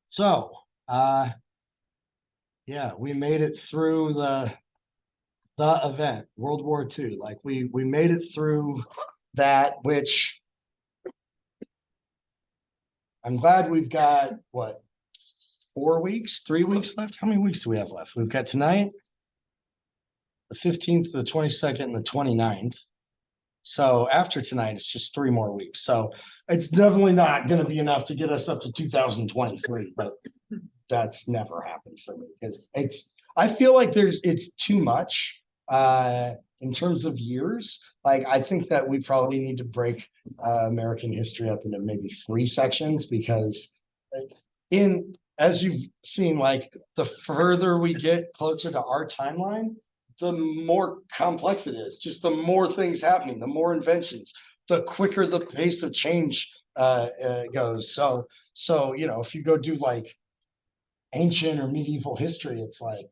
So, yeah, we made it through the event, World War II. Like we made it through that, which I'm glad we've got what 4 weeks, 3 weeks left. How many weeks do we have left? We've got tonight, the 15th, the 22nd, and the 29th. So after tonight, it's just 3 more weeks. So it's definitely not going to be enough to get us up to 2023, but that's never happened for me because I feel like it's too much in terms of years. Like I think that we probably need to break American history up into maybe three sections because in as you've seen, like the further we get closer to our timeline, the more complex it is. Just the more things happening, the more inventions, the quicker the pace of change goes. So if you go do like ancient or medieval history, it's like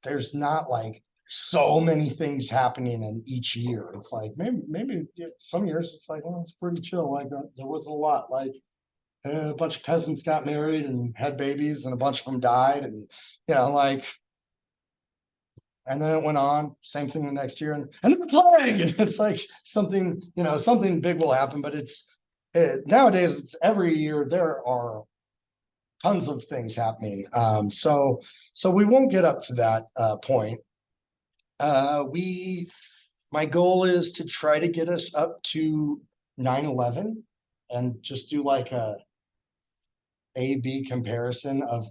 there's not like so many things happening in each year. It's like maybe some years it's like, well, it's pretty chill. Like there wasn't a lot. Like a bunch of peasants got married and had babies, and a bunch of them died, and like. And then it went on, same thing the next year, and then the plague, and it's like something big will happen. But nowadays, it's every year there are tons of things happening. So we won't get up to that point. My goal is to try to get us up to 9/11 and just do like a A/B comparison of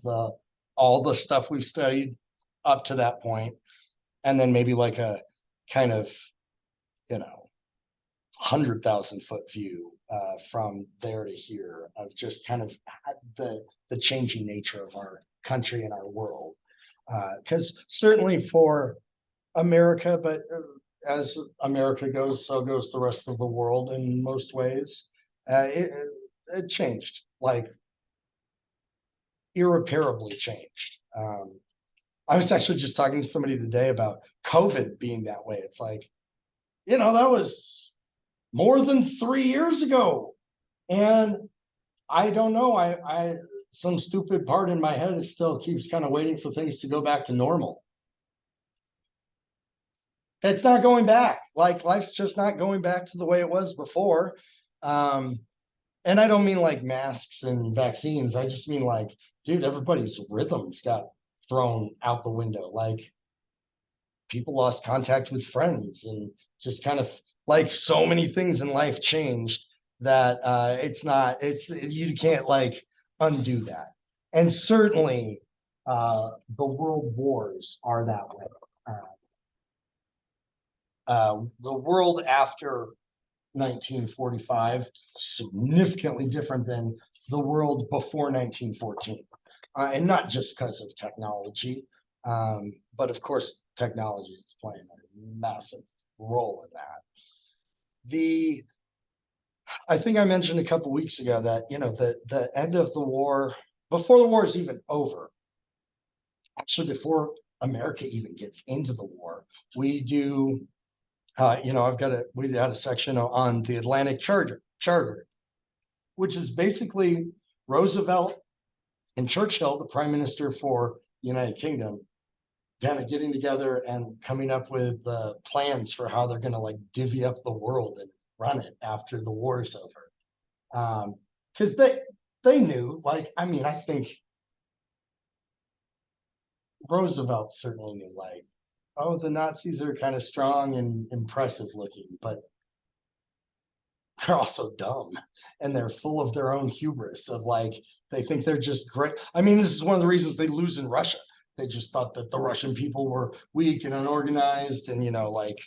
all the stuff we've studied up to that point, and then maybe like a kind of 100,000 foot view from there to here of just kind of the changing nature of our country and our world. Because certainly for America, but as America goes, so goes the rest of the world in most ways. It changed, like irreparably changed. I was actually just talking to somebody today about COVID being that way. It's like, that was more than 3 years ago. And I don't know. I some stupid part in my head still keeps kind of waiting for things to go back to normal. It's not going back. Like life's just not going back to the way it was before. And I don't mean like masks and vaccines. I just mean like, dude, everybody's rhythms got thrown out the window. Like people lost contact with friends and just kind of like so many things in life changed that you can't like undo that. And certainly the world wars are that way. The world after 1945 significantly different than the world before 1914, and not just because of technology, but of course technology is playing a massive role in that. I think I mentioned a couple weeks ago that the end of the war, before the war is even over, actually before America even gets into the war, we do. We had a section on the Atlantic Charter, which is basically Roosevelt and Churchill, the prime minister for the United Kingdom, kind of getting together and coming up with plans for how they're going to like divvy up the world and run it after the war is over. Because they knew, like, I mean, I think Roosevelt certainly knew, like, oh, the Nazis are kind of strong and impressive looking, but they're also dumb and they're full of their own hubris of like, they think they're just great. I mean, this is one of the reasons they lose in Russia. They just thought that the Russian people were weak and unorganized and, like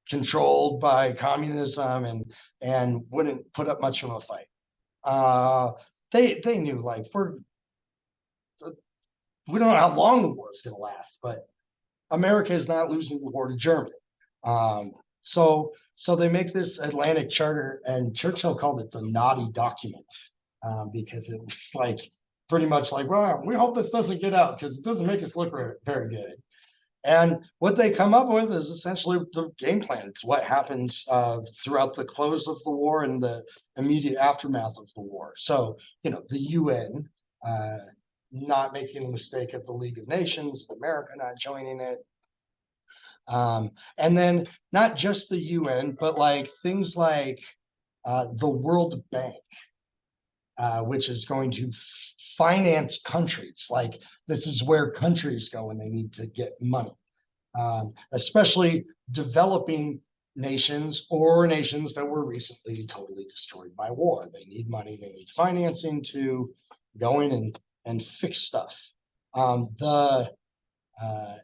controlled by communism and wouldn't put up much of a fight. They knew like we don't know how long the war is going to last, but America is not losing the war to Germany. So they make this Atlantic Charter, and Churchill called it the naughty document because it was like pretty much like, well, we hope this doesn't get out because it doesn't make us look very good. And what they come up with is essentially the game plan. It's what happens throughout the close of the war and the immediate aftermath of the war. So, the UN not making the mistake of the League of Nations, America not joining it. And then not just the UN, but like things like the World Bank, which is going to finance countries. Like this is where countries go when they need to get money, especially developing nations or nations that were recently totally destroyed by war. They need money, they need financing to go in and fix stuff. The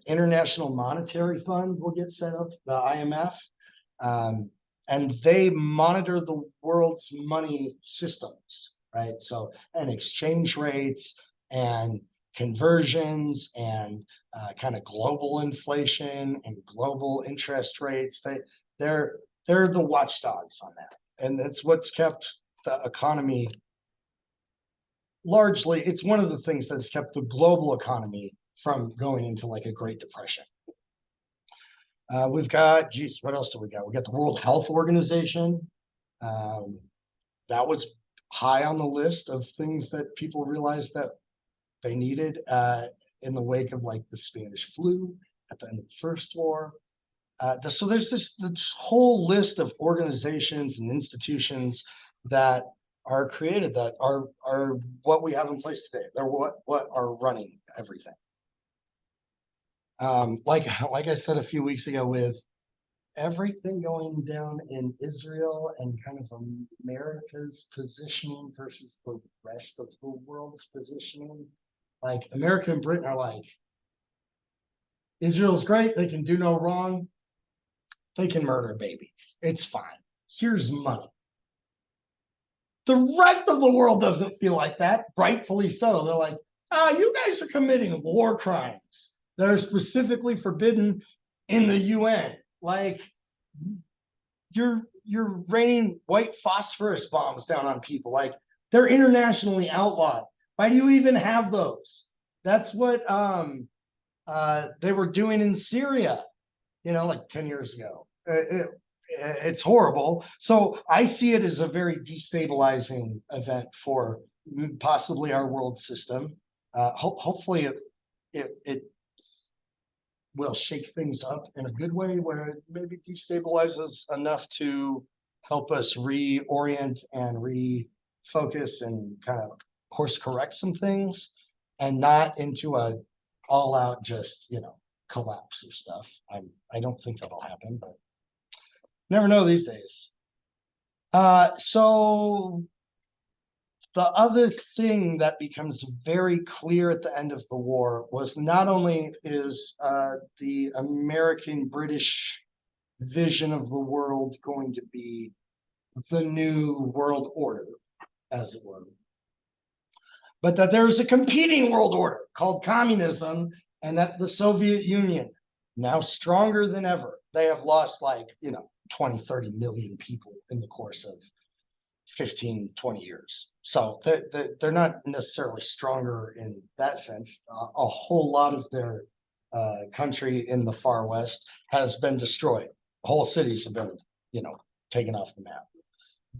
International Monetary Fund will get set up, the IMF, and they monitor the world's money systems, right? So, and exchange rates and conversions and kind of global inflation and global interest rates. They're the watchdogs on that, and that's what's kept the economy largely. It's one of the things that has kept the global economy from going into like a Great Depression. We've got, geez, what else do we got? We got the World Health Organization. That was high on the list of things that people realized that they needed in the wake of like the Spanish flu at the end of the First War. So there's this whole list of organizations and institutions that are created that are what we have in place today. They're what are running everything. Like I said a few weeks ago, with everything going down in Israel and kind of America's positioning versus the rest of the world's positioning, like America and Britain are like, Israel's great, they can do no wrong, they can murder babies, it's fine, here's money. The rest of the world doesn't feel like that, rightfully so. They're like, you guys are committing war crimes that are specifically forbidden in the UN. Like, you're raining white phosphorus bombs down on people. Like, they're internationally outlawed. Why do you even have those? That's what they were doing in Syria, like 10 years ago. It's horrible. So I see it as a very destabilizing event for possibly our world system. Hopefully it will shake things up in a good way, where it maybe destabilizes enough to help us reorient and refocus and kind of course correct some things, and not into a all out just collapse of stuff. I don't think that'll happen, but never know these days. So the other thing that becomes very clear at the end of the war was not only is the American-British vision of the world going to be the new world order, as it were, but that there is a competing world order called communism, and that the Soviet Union, now stronger than ever, they have lost 20, 30 million people in the course of 15, 20 years. So they're not necessarily stronger in that sense. A whole lot of their country in the far west has been destroyed. Whole cities have been, taken off the map.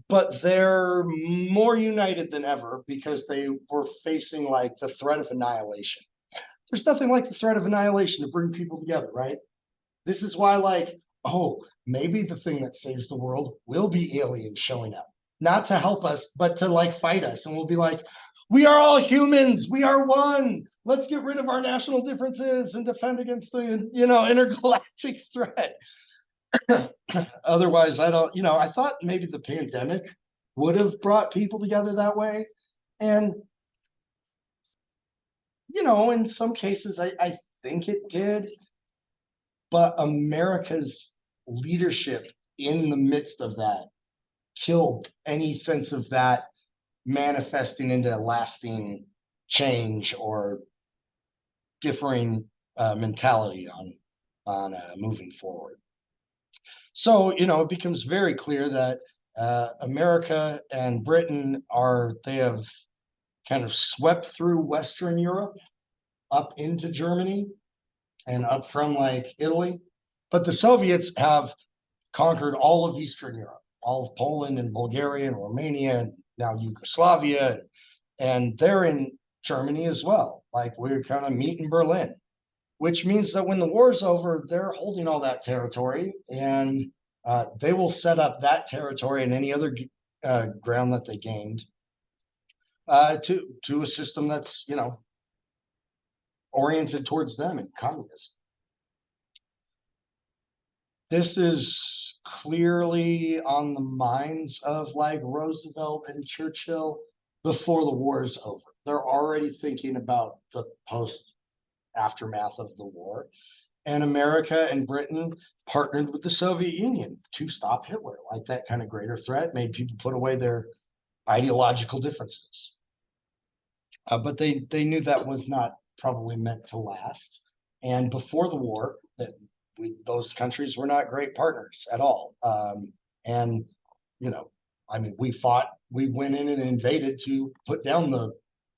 But they're more united than ever because they were facing like the threat of annihilation. There's nothing like the threat of annihilation to bring people together, right? This is why, maybe the thing that saves the world will be aliens showing up, not to help us, but to fight us. And we'll be like, we are all humans, we are one. Let's get rid of our national differences and defend against the, intergalactic threat. Otherwise, I thought maybe the pandemic would have brought people together that way. And, in some cases, I think it did. But America's leadership in the midst of that killed any sense of that manifesting into lasting change or differing mentality on moving forward. So, it becomes very clear that America and Britain they have kind of swept through Western Europe up into Germany and up from Italy. But the Soviets have conquered all of Eastern Europe, all of Poland and Bulgaria and Romania, and now Yugoslavia. And they're in Germany as well. Like we're kind of meet in Berlin, which means that when the war's over, they're holding all that territory, and they will set up that territory and any other ground that they gained to a system that's, you know, oriented towards them in communism. This is clearly on the minds of like Roosevelt and Churchill before the war is over. They're already thinking about the post aftermath of the war. And America and Britain partnered with the Soviet Union to stop Hitler. Like that kind of greater threat made people put away their ideological differences. But they knew that was not probably meant to last. And before the war, that those countries were not great partners at all. And, you know, I mean, we went in and invaded to put down the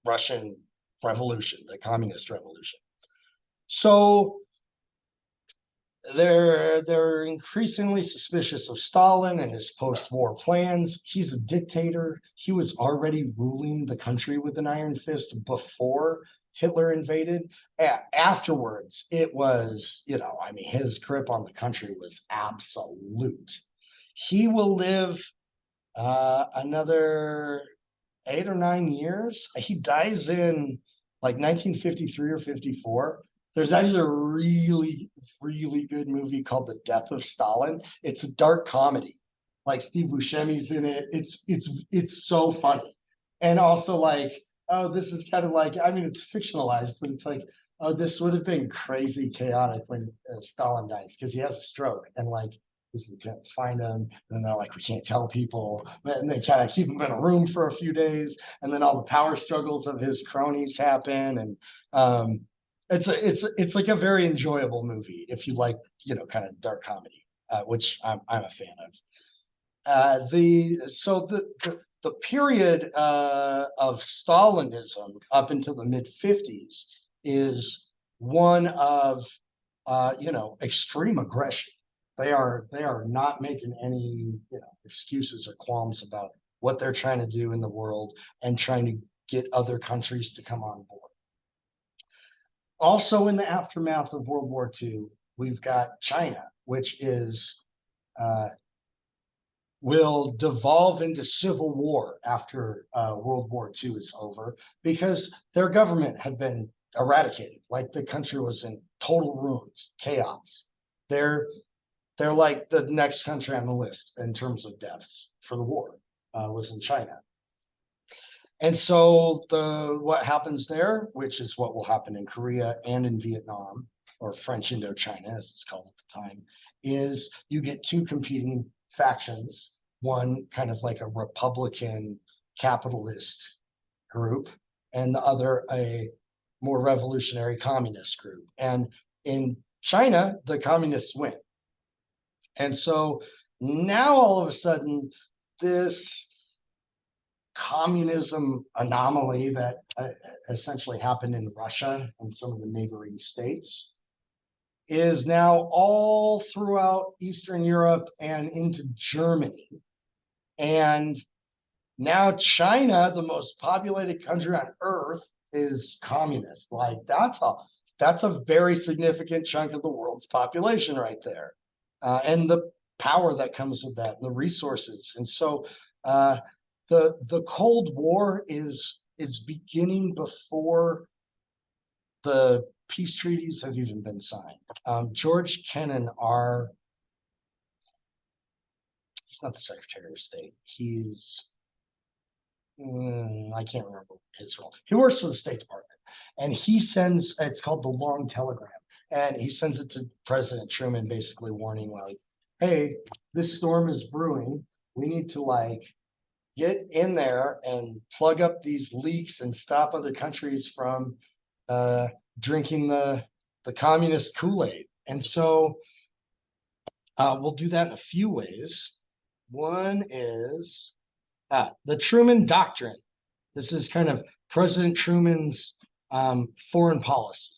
Russian revolution, the communist revolution. So they're increasingly suspicious of Stalin and his post-war plans. He's a dictator. He was already ruling the country with an iron fist before Hitler invaded. Afterwards, it was, you know, I mean, his grip on the country was absolute. He will live another 8 or 9 years. He dies in like 1953 or 54. There's actually a really, really good movie called The Death of Stalin. It's a dark comedy. Like Steve Buscemi's in it. It's so funny. And also like, oh, this is kind of like, I mean, it's fictionalized, but it's like, oh, this would have been crazy chaotic when Stalin dies because he has a stroke and like his lieutenants find him, and they're like, we can't tell people, and they kind of keep him in a room for a few days, and then all the power struggles of his cronies happen, and it's like a very enjoyable movie if you like, you know, kind of dark comedy, which I'm a fan of. The period of Stalinism up until the mid-50s is one of you know, extreme aggression. They are not making any, you know, excuses or qualms about what they're trying to do in the world and trying to get other countries to come on board. Also, in the aftermath of World War II, we've got China, which is will devolve into civil war after World War II is over because their government had been eradicated. Like the country was in total ruins, chaos. They're like the next country on the list in terms of deaths for the war was in China. And so what happens there, which is what will happen in Korea and in Vietnam, or French Indochina, as it's called at the time, is you get two competing factions, one kind of like a Republican capitalist group, and the other a more revolutionary communist group. And in China, the communists win. And so now all of a sudden, this communism anomaly that essentially happened in Russia and some of the neighboring states is now all throughout Eastern Europe and into Germany. And now China, the most populated country on earth, is communist. Like that's a very significant chunk of the world's population right there. And the power that comes with that, and the resources. And so the Cold War is beginning before the peace treaties have even been signed. George Kennan, he's not the Secretary of State. He's I can't remember his role. He works for the State Department, and he sends, it's called the Long Telegram, and he sends it to President Truman, basically warning, like, hey, this storm is brewing. We need to like get in there and plug up these leaks and stop other countries from drinking the communist Kool-Aid. And so we'll do that in a few ways. One is the Truman Doctrine. This is kind of President Truman's foreign policy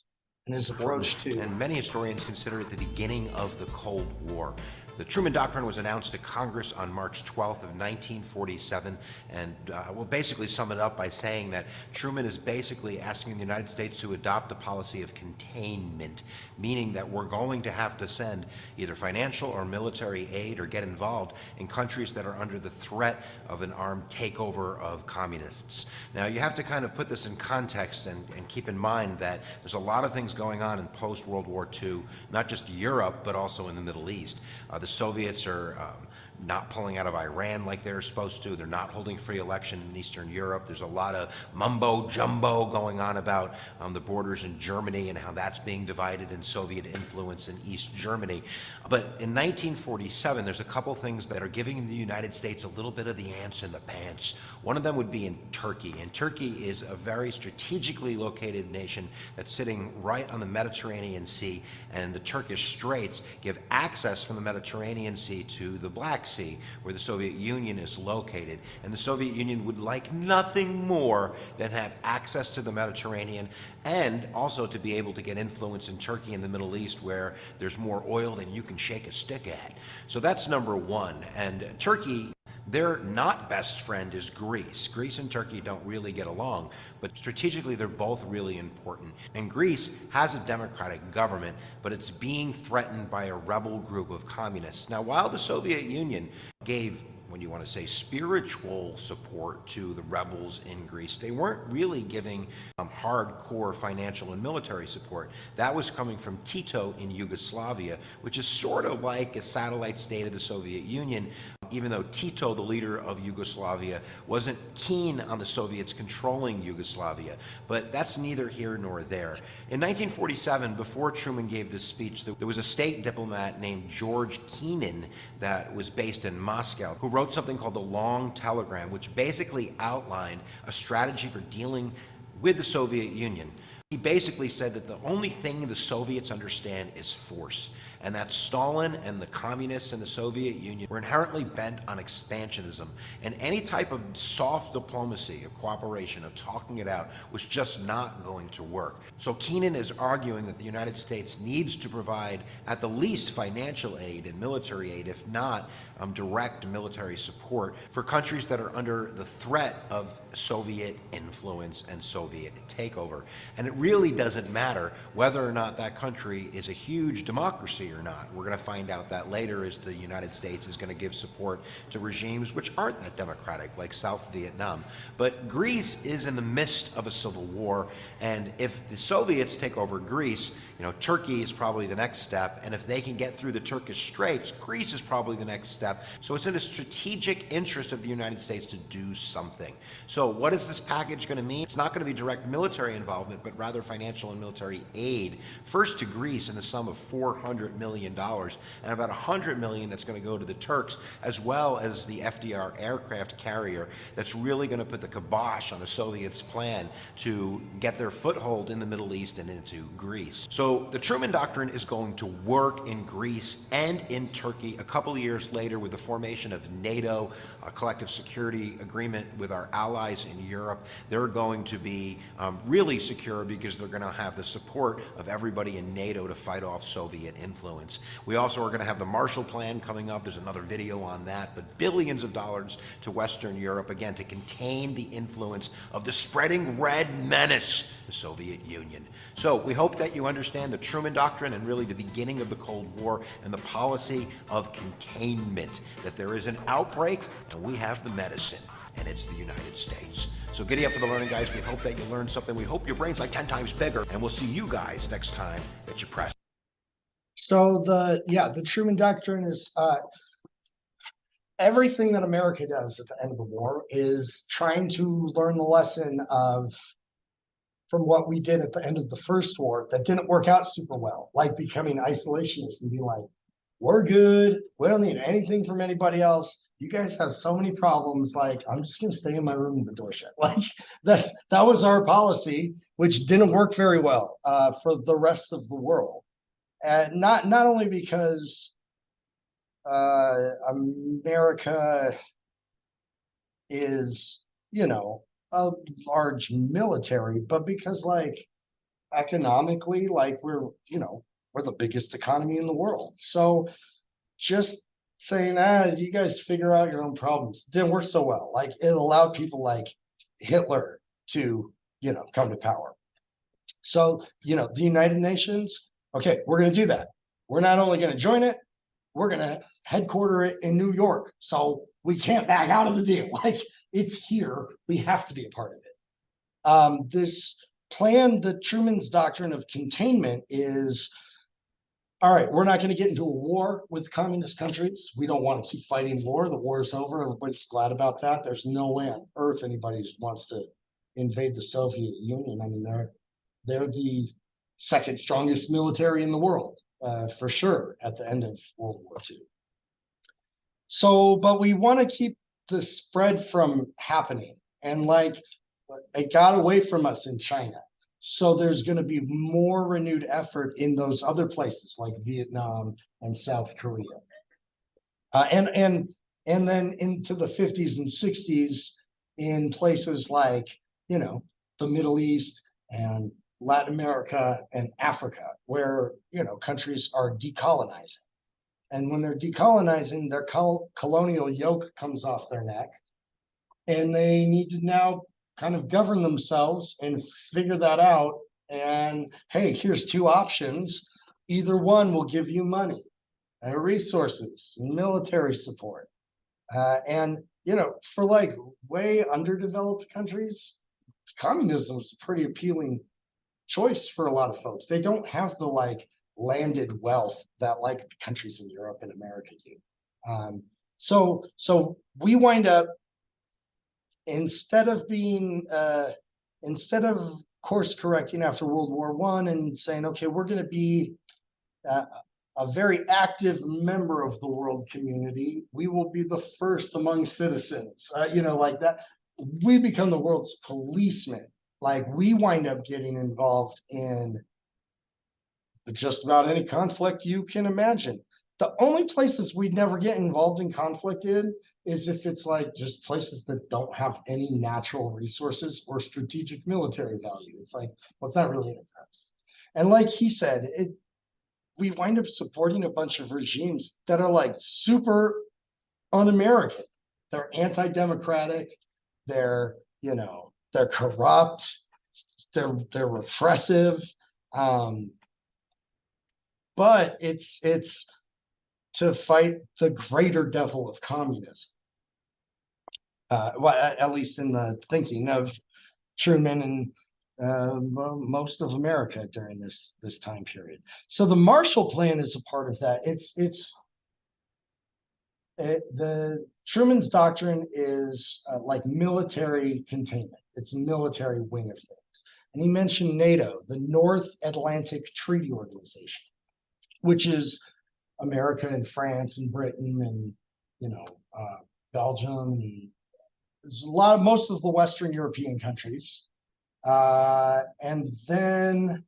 and his approach to. And many historians consider it the beginning of the Cold War. The Truman Doctrine was announced to Congress on March 12th of 1947, and we'll basically sum it up by saying that Truman is basically asking the United States to adopt a policy of containment, meaning that we're going to have to send either financial or military aid or get involved in countries that are under the threat of an armed takeover of communists. Now, you have to kind of put this in context and keep in mind that there's a lot of things going on in post-World War II, not just Europe, but also in the Middle East. The Soviets are not pulling out of Iran like they're supposed to. They're not holding free election in Eastern Europe. There's a lot of mumbo jumbo going on about the borders in Germany and how that's being divided in Soviet influence in East Germany. But in 1947, there's a couple things that are giving the United States a little bit of the ants in the pants. One of them would be in Turkey. And Turkey is a very strategically located nation that's sitting right on the Mediterranean Sea, and the Turkish Straits give access from the Mediterranean Sea to the Black Sea, where the Soviet Union is located. And the Soviet Union would like nothing more than have access to the Mediterranean and also to be able to get influence in Turkey and the Middle East, where there's more oil than you can shake a stick at. So that's number one. And Turkey, their not best friend is Greece. Greece and Turkey don't really get along, but strategically they're both really important. And Greece has a democratic government, but it's being threatened by a rebel group of communists. Now, while the Soviet Union gave, when you want to say, spiritual support to the rebels in Greece, they weren't really giving hardcore financial and military support. That was coming from Tito in Yugoslavia, which is sort of like a satellite state of the Soviet Union, even though Tito, the leader of Yugoslavia, wasn't keen on the Soviets controlling Yugoslavia. But that's neither here nor there. In 1947, before Truman gave this speech, there was a state diplomat named George Kennan that was based in Moscow, who wrote something called the Long Telegram, which basically outlined a strategy for dealing with the Soviet Union. He basically said that the only thing the Soviets understand is force, and that Stalin and the communists in the Soviet Union were inherently bent on expansionism, and any type of soft diplomacy, of cooperation, of talking it out, was just not going to work. So Kennan is arguing that the United States needs to provide at the least financial aid and military aid, if not direct military support for countries that are under the threat of Soviet influence and Soviet takeover. And it really doesn't matter whether or not that country is a huge democracy or not. We're going to find out that later, as the United States is going to give support to regimes which aren't that democratic, like South Vietnam. But Greece is in the midst of a civil war, and if the Soviets take over Greece, Turkey is probably the next step, and if they can get through the Turkish Straits, Greece is probably the next step. So it's in the strategic interest of the United States to do something. So what is this package going to mean? It's not going to be direct military involvement, but rather financial and military aid. First to Greece in the sum of $400 million, and about $100 million that's going to go to the Turks, as well as the FDR aircraft carrier that's really going to put the kibosh on the Soviets' plan to get their foothold in the Middle East and into Greece. So the Truman Doctrine is going to work in Greece and in Turkey a couple of years later with the formation of NATO, a collective security agreement with our allies in Europe. They're going to be really secure because they're going to have the support of everybody in NATO to fight off Soviet influence. We also are going to have the Marshall Plan coming up. There's another video on that, but billions of dollars to Western Europe, again, to contain the influence of the spreading red menace, the Soviet Union. So we hope that you understand the Truman Doctrine and really the beginning of the Cold War and the policy of containment, that there is an outbreak and we have the medicine, and it's the United States. So giddy up for the learning, guys. We hope that you learned something. We hope your brain's like 10 times bigger, and we'll see you guys next time that you press. So the Truman Doctrine is everything that America does at the end of the war is trying to learn the lesson from what we did at the end of the first war that didn't work out super well, like becoming isolationists and being like, we're good, we don't need anything from anybody else. You guys have so many problems, like, I'm just gonna stay in my room with the door shut. Like that was our policy, which didn't work very well for the rest of the world. And not only because America is, a large military, but because like economically, like we're the biggest economy in the world. So just saying, you guys figure out your own problems, didn't work so well. Like it allowed people like Hitler to, come to power. So, the United Nations, okay, we're going to do that. We're not only going to join it, we're going to headquarter it in New York. So we can't back out of the deal. Like it's here. We have to be a part of it. This plan, the Truman's doctrine of containment is, all right, we're not going to get into a war with communist countries. We don't want to keep fighting war. The war is over. Everybody's glad about that. There's no way on earth anybody wants to invade the Soviet Union. I mean, they're the second strongest military in the world, for sure, at the end of World War II. So, but we want to keep the spread from happening. And like, it got away from us in China. So there's going to be more renewed effort in those other places like Vietnam and South Korea. And then into the 50s and 60s in places like, the Middle East and Latin America and Africa, where, countries are decolonizing. And when they're decolonizing, their colonial yoke comes off their neck. And they need to now kind of govern themselves and figure that out. And hey, here's two options. Either one will give you money, resources, military support. And, for like way underdeveloped countries, communism is a pretty appealing choice for a lot of folks. They don't have the like landed wealth that like the countries in Europe and America do. So we wind up, instead of course correcting after World War I and saying, okay, we're going to be a very active member of the world community, we will be the first among citizens, like that. We become the world's policemen. Like we wind up getting involved in just about any conflict you can imagine. The only places we'd never get involved in conflict in is if it's like just places that don't have any natural resources or strategic military value. It's like, well, it's not really an interest. And like he said, we wind up supporting a bunch of regimes that are like super un-American. They're anti-democratic. They're, they're corrupt. They're repressive. But it's to fight the greater devil of communism. Well, at least in the thinking of Truman and most of America during this time period. So the Marshall Plan is a part of that. The Truman's doctrine is like military containment. It's a military wing of things. And he mentioned NATO, the North Atlantic Treaty Organization, which is America and France and Britain and Belgium and there's most of the Western European countries, and then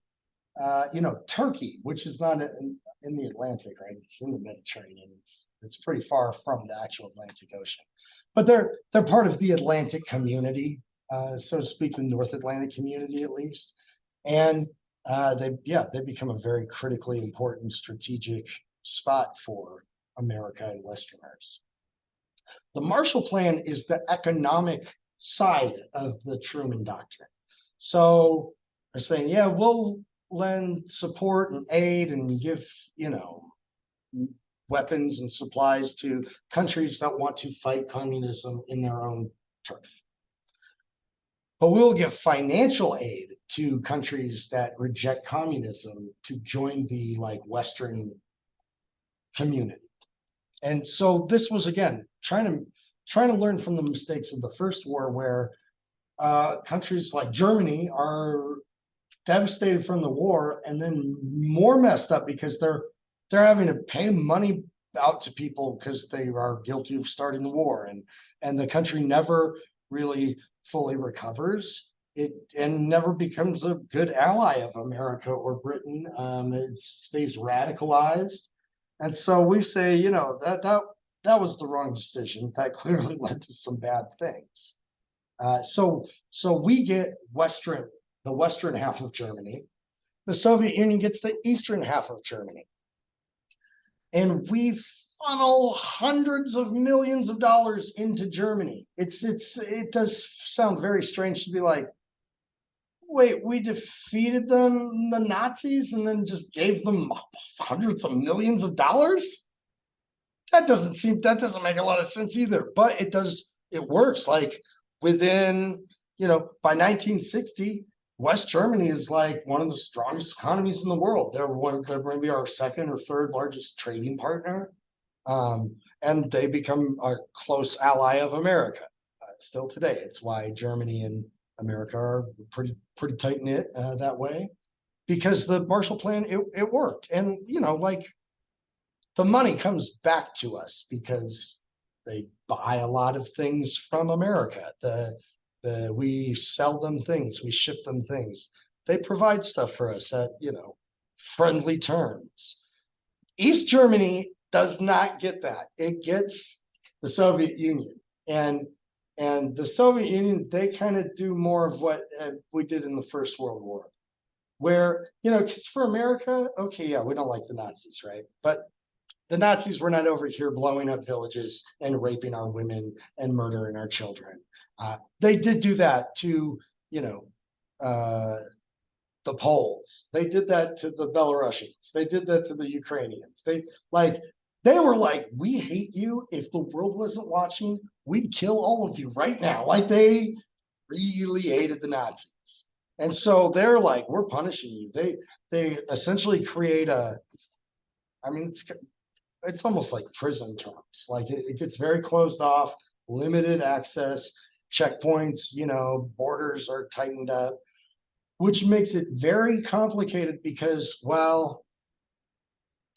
Turkey, which is not in the Atlantic, right? It's in the Mediterranean. It's pretty far from the actual Atlantic Ocean, but they're part of the Atlantic community, so to speak, the North Atlantic community at least, and they become a very critically important strategic spot for America and Westerners. The Marshall Plan is the economic side of the Truman Doctrine. So they're saying, yeah, we'll lend support and aid and give, weapons and supplies to countries that want to fight communism in their own turf. But we'll give financial aid to countries that reject communism to join the like Western community. And so this was, again, trying to learn from the mistakes of the first war, where countries like Germany are devastated from the war and then more messed up because they're having to pay money out to people because they are guilty of starting the war, and the country never really fully recovers. And never becomes a good ally of America or Britain. It stays radicalized. And so we say, that was the wrong decision. That clearly led to some bad things. So we get the western half of Germany. The Soviet Union gets the eastern half of Germany. And we funnel hundreds of millions of dollars into Germany. It does sound very strange to be like, wait, we defeated them, the Nazis, and then just gave them hundreds of millions of dollars? That doesn't make a lot of sense either. But it works. Like within, by 1960, West Germany is like one of the strongest economies in the world. They're maybe our second or third largest trading partner. And they become a close ally of America still today. It's why Germany and America are pretty tight knit that way, because the Marshall Plan it worked, and like the money comes back to us because they buy a lot of things from America. We sell them things, we ship them things. They provide stuff for us at friendly terms. East Germany does not get that. It gets the Soviet Union. And the Soviet Union, they kind of do more of what we did in the First World War, where, because for America, okay, yeah, we don't like the Nazis, right? But the Nazis were not over here blowing up villages and raping our women and murdering our children. They did do that to, the Poles. They did that to the Belarusians. They did that to the Ukrainians. They were like, we hate you. If the world wasn't watching, we'd kill all of you right now. Like they really hated the Nazis. And so they're like, we're punishing you. They essentially create it's almost like prison terms. Like it gets very closed off, limited access, checkpoints, borders are tightened up, which makes it very complicated because while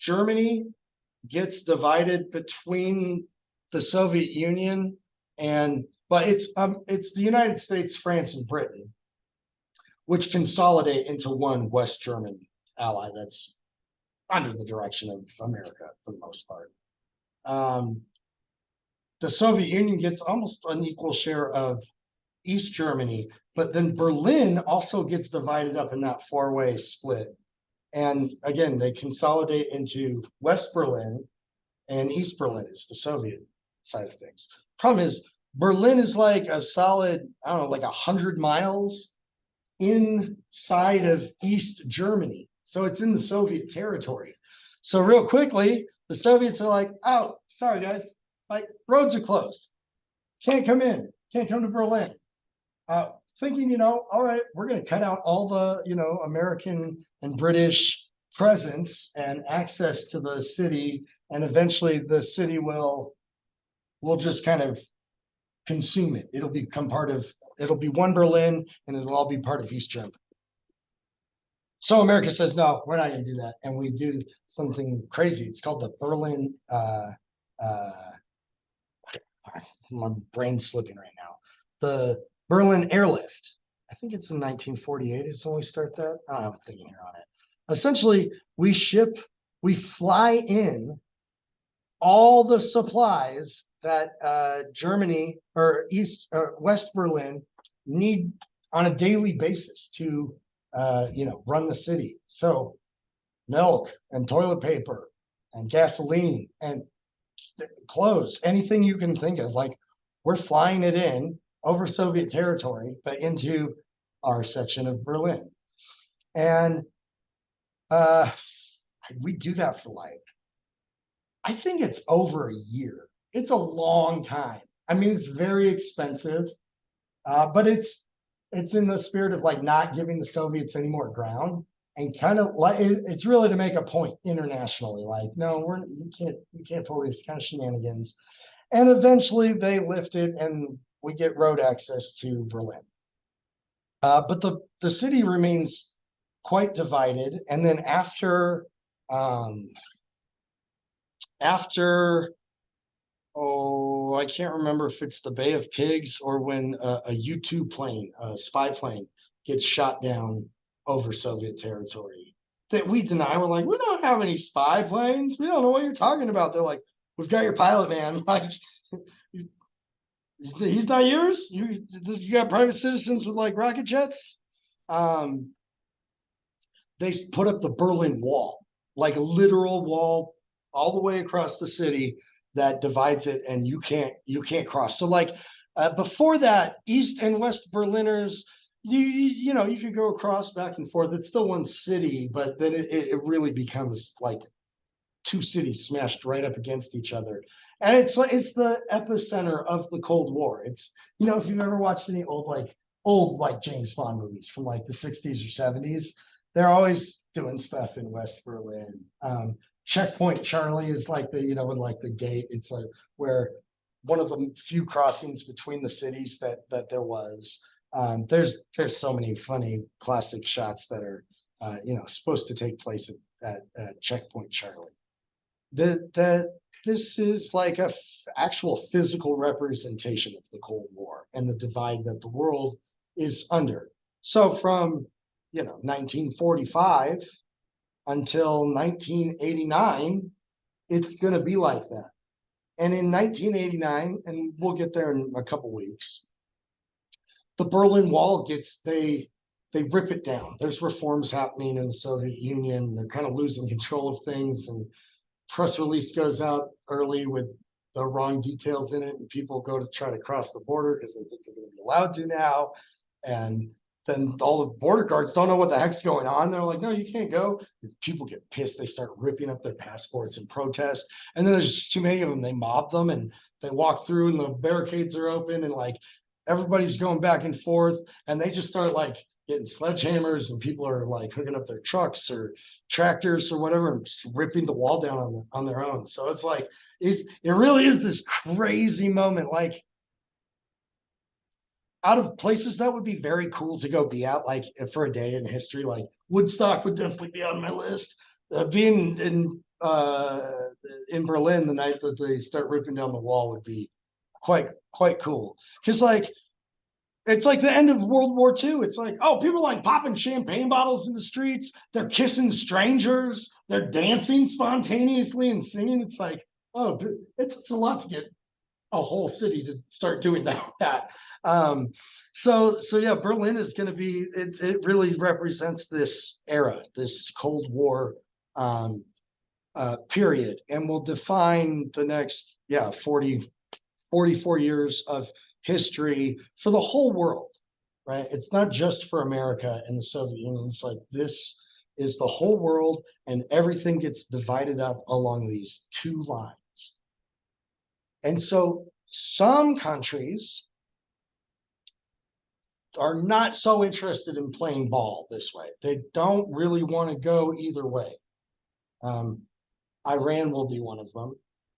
Germany gets divided between the Soviet Union but it's the United States, France, and Britain, which consolidate into one West German ally that's under the direction of America for the most part. The Soviet Union gets almost an equal share of East Germany, but then Berlin also gets divided up in that four-way split. And again, they consolidate into West Berlin, and East Berlin is the Soviet side of things. Problem is, Berlin is like a solid, I don't know, like 100 miles inside of East Germany. So it's in the Soviet territory. So real quickly, the Soviets are like, oh, sorry guys, like roads are closed. Can't come in, can't come to Berlin. Thinking, all right, we're going to cut out all the, American and British presence and access to the city, and eventually the city will just kind of consume it. It'll be one Berlin, and it'll all be part of East Germany. So America says, no, we're not going to do that. And we do something crazy. It's called the Berlin, my brain's slipping right now. The Berlin Airlift. I think it's in 1948 is when we start that. I don't have a thing here on it. Essentially, we fly in all the supplies that Germany or West Berlin need on a daily basis to run the city. So milk and toilet paper and gasoline and clothes, anything you can think of, like we're flying it in over Soviet territory, but into our section of Berlin. And we do that for I think it's over a year. It's a long time. I mean, it's very expensive, but it's in the spirit of not giving the Soviets any more ground, and kind of it's really to make a point internationally. No, you can't pull these kind of shenanigans. And eventually they lift it and we get road access to Berlin. But the city remains quite divided. And then after I can't remember if it's the Bay of Pigs or when a U-2 plane, a spy plane, gets shot down over Soviet territory that we deny. We're like, we don't have any spy planes. We don't know what you're talking about. They're like, we've got your pilot, man. Like, he's not yours. You got private citizens with rocket jets. They put up the Berlin Wall, like a literal wall all the way across the city that divides it, and you can't cross. So like before that, East and West Berliners, you know, you could go across back and forth. It's still one city, but then it really becomes like two cities smashed right up against each other. And it's like it's the epicenter of the Cold War. It's, you know, if you've ever watched any old like James Bond movies from like the 60s or 70s, they're always doing stuff in West Berlin. Checkpoint Charlie is like the, you know, in like the gate, it's like where one of the few crossings between the cities that there was. There's so many funny classic shots that are you know, supposed to take place at Checkpoint Charlie. That this is like a actual physical representation of the Cold War and the divide that the world is under. So from, you know, 1945 until 1989, it's going to be like that. And in 1989, and we'll get there in a couple weeks, the Berlin Wall they rip it down. There's reforms happening in the Soviet Union. They're kind of losing control of things, and press release goes out early with the wrong details in it, and people go to try to cross the border because they think they're going to be allowed to now. And then all the border guards don't know what the heck's going on. They're like, no, you can't go. People get pissed. They start ripping up their passports in protest. And then there's just too many of them. They mob them and they walk through and the barricades are open and like everybody's going back and forth. And they just start like getting sledgehammers and people are like hooking up their trucks or tractors or whatever and just ripping the wall down on their own. So it's like, it really is this crazy moment. Like, out of places that would be very cool to go be at, like for a day in history, like Woodstock would definitely be on my list. Being in Berlin the night that they start ripping down the wall would be quite cool. Because like it's like the end of World War II. It's like, oh, people like popping champagne bottles in the streets. They're kissing strangers. They're dancing spontaneously and singing. It's like, oh, it's a lot to get a whole city to start doing that. So yeah, Berlin is going to be, it really represents this era, this Cold War period, and will define the next 44 years of history for the whole world, right? It's not just for America and the Soviet Union. It's like this is the whole world, and everything gets divided up along these two lines. And so some countries are not so interested in playing ball this way. They don't really want to go either way. Iran will be one of them.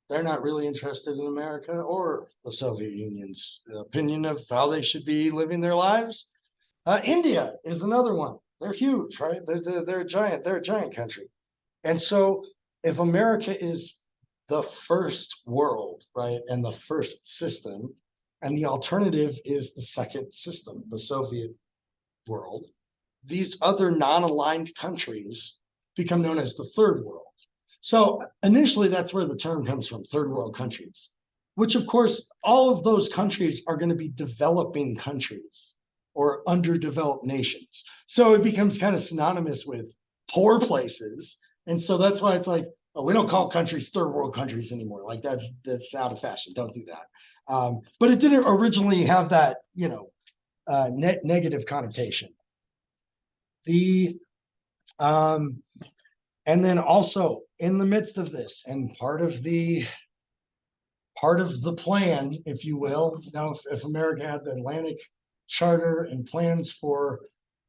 They're not really interested in America or the Soviet Union's opinion of how they should be living their lives. India is another one. They're huge, right? They're a giant. They're a giant country. And so if America is the first world, right, and the first system, and the alternative is the second system, the Soviet world, these other non-aligned countries become known as the third world. So initially, that's where the term comes from, third world countries, which of course, all of those countries are going to be developing countries or underdeveloped nations. So it becomes kind of synonymous with poor places. And so that's why it's like, oh, we don't call countries third world countries anymore. Like that's out of fashion. Don't do that. But it didn't originally have that, you know, negative connotation. And then also in the midst of this, and part of the plan, if you will, you know, if America had the Atlantic Charter and plans for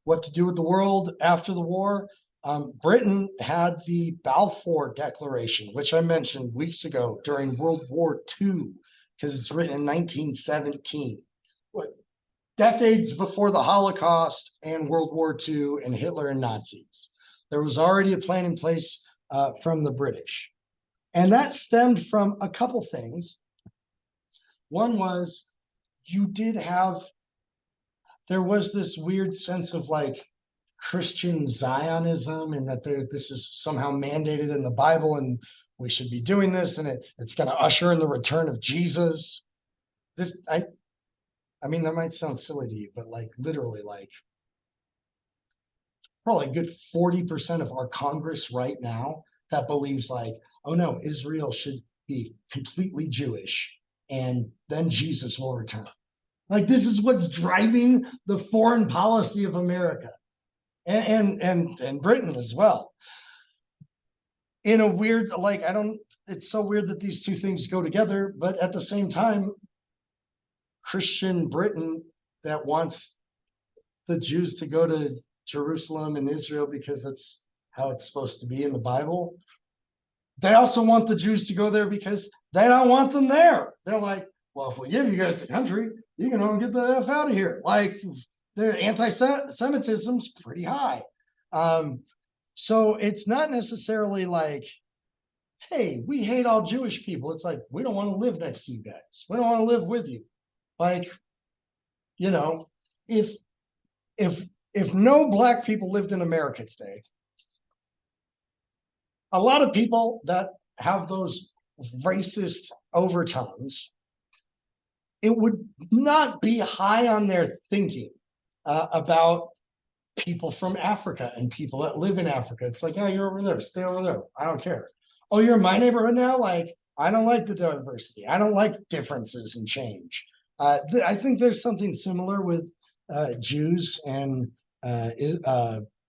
what to do with the world after the war, Britain had the Balfour Declaration, which I mentioned weeks ago during World War II, because it's written in 1917, decades before the Holocaust and World War II and Hitler and Nazis. There was already a plan in place from the British. And that stemmed from a couple things. One was there was this weird sense of like Christian Zionism, and that this is somehow mandated in the Bible and we should be doing this, and it's going to usher in the return of Jesus. I mean, that might sound silly to you, but like literally, like probably a good 40% of our Congress right now that believes like, oh no, Israel should be completely Jewish and then Jesus will return. Like this is what's driving the foreign policy of America and Britain as well. In a weird, like, it's so weird that these two things go together, but at the same time, Christian Britain that wants the Jews to go to Jerusalem and Israel because that's how it's supposed to be in the Bible. They also want the Jews to go there because they don't want them there. They're like, well, if we give you guys the country, you can all get the F out of here. Like, their anti-Semitism's pretty high. So it's not necessarily like, hey, we hate all Jewish people. It's like, we don't want to live next to you guys. We don't want to live with you. Like, you know, if no black people lived in America today, a lot of people that have those racist overtones, it would not be high on their thinking about people from Africa and people that live in Africa. It's like, oh, you're over there, stay over there. I don't care. Oh, you're in my neighborhood now? Like, I don't like the diversity. I don't like differences and change. I think there's something similar with Jews and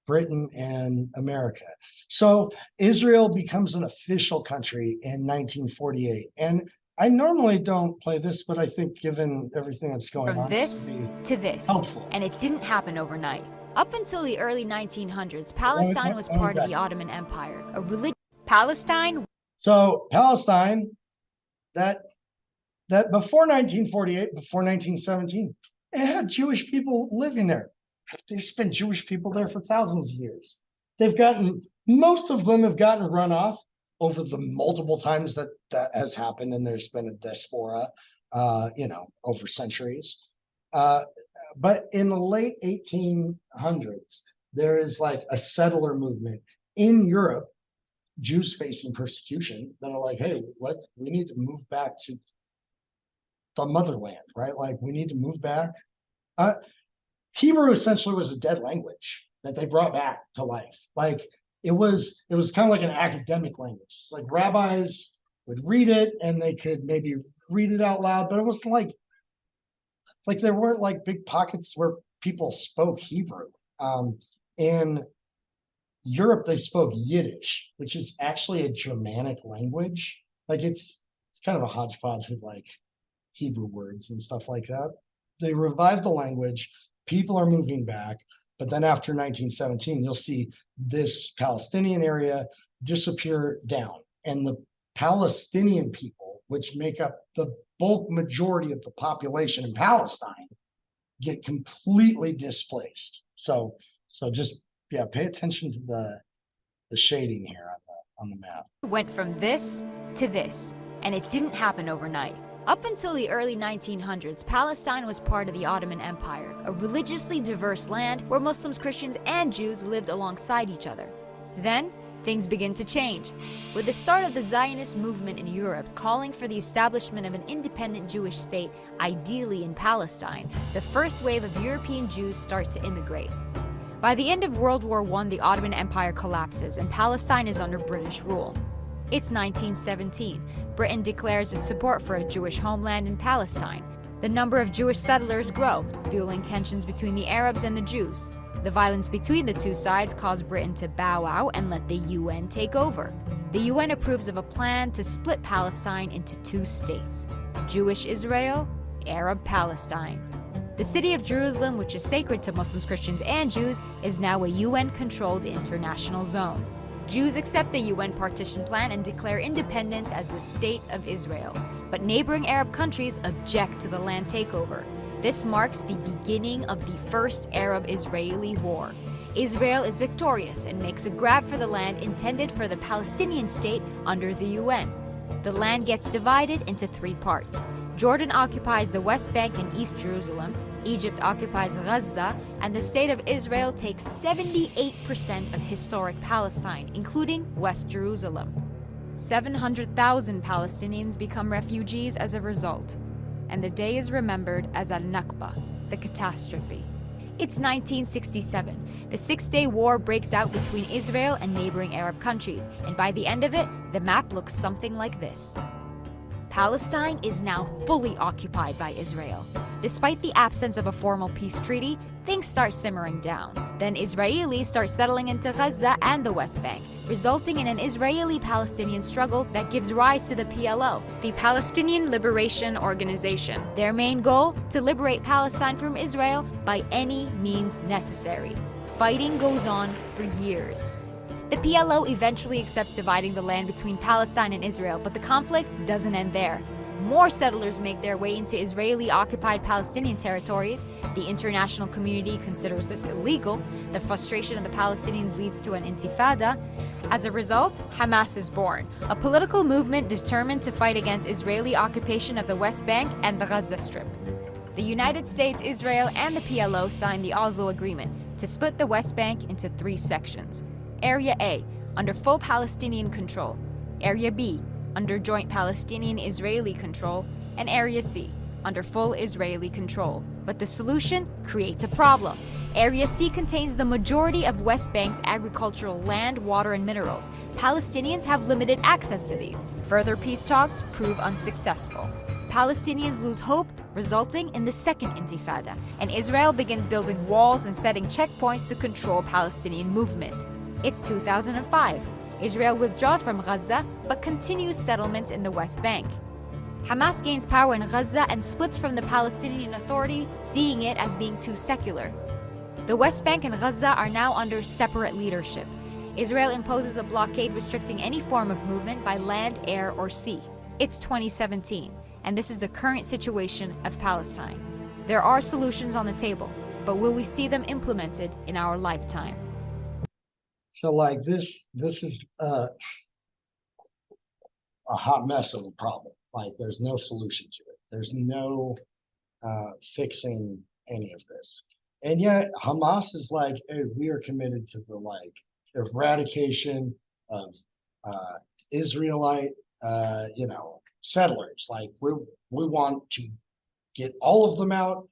Britain and America. So Israel becomes an official country in 1948. And I normally don't play this, but I think given everything that's going on. From this to this, helpful. And it didn't happen overnight. Up until the early 1900s, Palestine was part of the Ottoman Empire, a religion. Palestine. So Palestine, that before 1948, before 1917, it had Jewish people living there. There's been Jewish people there for thousands of years. Most of them have gotten run off over the multiple times that has happened, and there's been a diaspora, over centuries. But in the late 1800s, there is like a settler movement in Europe, Jews facing persecution, that are like, hey, we need to move back to the motherland, right? Like, we need to move back. Hebrew essentially was a dead language that they brought back to life. Like, it was kind of like an academic language. Like, rabbis would read it and they could maybe read it out loud, but it was like there weren't like big pockets where people spoke Hebrew. In Europe, they spoke Yiddish, which is actually a Germanic language. Like, it's kind of a hodgepodge of like Hebrew words and stuff like that. They revived the language. People are moving back. But then after 1917, you'll see this Palestinian area disappear down. And the Palestinian people, which make up the bulk majority of the population in Palestine, get completely displaced. So just, pay attention to the shading here on the map. Went from this to this, and it didn't happen overnight. Up until the early 1900s, Palestine was part of the Ottoman Empire, a religiously diverse land where Muslims, Christians, and Jews lived alongside each other. Then, things begin to change, with the start of the Zionist movement in Europe calling for the establishment of an independent Jewish state, ideally in Palestine. The first wave of European Jews start to immigrate. By the end of World War I, the Ottoman Empire collapses and Palestine is under British rule. It's 1917. Britain declares its support for a Jewish homeland in Palestine. The number of Jewish settlers grow, fueling tensions between the Arabs and the Jews. The violence between the two sides caused Britain to bow out and let the UN take over. The UN approves of a plan to split Palestine into two states: Jewish Israel, Arab Palestine. The city of Jerusalem, which is sacred to Muslims, Christians, and Jews, is now a UN-controlled international zone. Jews accept the UN partition plan and declare independence as the State of Israel. But neighboring Arab countries object to the land takeover. This marks the beginning of the First Arab-Israeli War. Israel is victorious and makes a grab for the land intended for the Palestinian state under the UN. The land gets divided into three parts. Jordan occupies the West Bank and East Jerusalem, Egypt occupies Gaza, and the State of Israel takes 78% of historic Palestine, including West Jerusalem. 700,000 Palestinians become refugees as a result, and the day is remembered as al-Nakba, the catastrophe. It's 1967. The Six-Day War breaks out between Israel and neighboring Arab countries, and by the end of it, the map looks something like this. Palestine is now fully occupied by Israel. Despite the absence of a formal peace treaty, things start simmering down. Then Israelis start settling into Gaza and the West Bank, resulting in an Israeli-Palestinian struggle that gives rise to the PLO, the Palestinian Liberation Organization. Their main goal? To liberate Palestine from Israel by any means necessary. Fighting goes on for years. The PLO eventually accepts dividing the land between Palestine and Israel, but the conflict doesn't end there. More settlers make their way into Israeli-occupied Palestinian territories. The international community considers this illegal. The frustration of the Palestinians leads to an intifada. As a result, Hamas is born, a political movement determined to fight against Israeli occupation of the West Bank and the Gaza Strip. The United States, Israel, and the PLO signed the Oslo Agreement to split the West Bank into 3 sections. Area A, under full Palestinian control. Area B, under joint Palestinian-Israeli control. And Area C, under full Israeli control. But the solution creates a problem. Area C contains the majority of West Bank's agricultural land, water, and minerals. Palestinians have limited access to these. Further peace talks prove unsuccessful. Palestinians lose hope, resulting in the Second Intifada, and Israel begins building walls and setting checkpoints to control Palestinian movement. It's 2005. Israel withdraws from Gaza, but continues settlements in the West Bank. Hamas gains power in Gaza and splits from the Palestinian Authority, seeing it as being too secular. The West Bank and Gaza are now under separate leadership. Israel imposes a blockade restricting any form of movement by land, air, or sea. It's 2017, and this is the current situation of Palestine. There are solutions on the table, but will we see them implemented in our lifetime? So like this is a hot mess of a problem. Like there's no solution to it. There's no fixing any of this. And yet Hamas is like, hey, we are committed to the eradication of Israelite settlers. Like we want to get all of them out.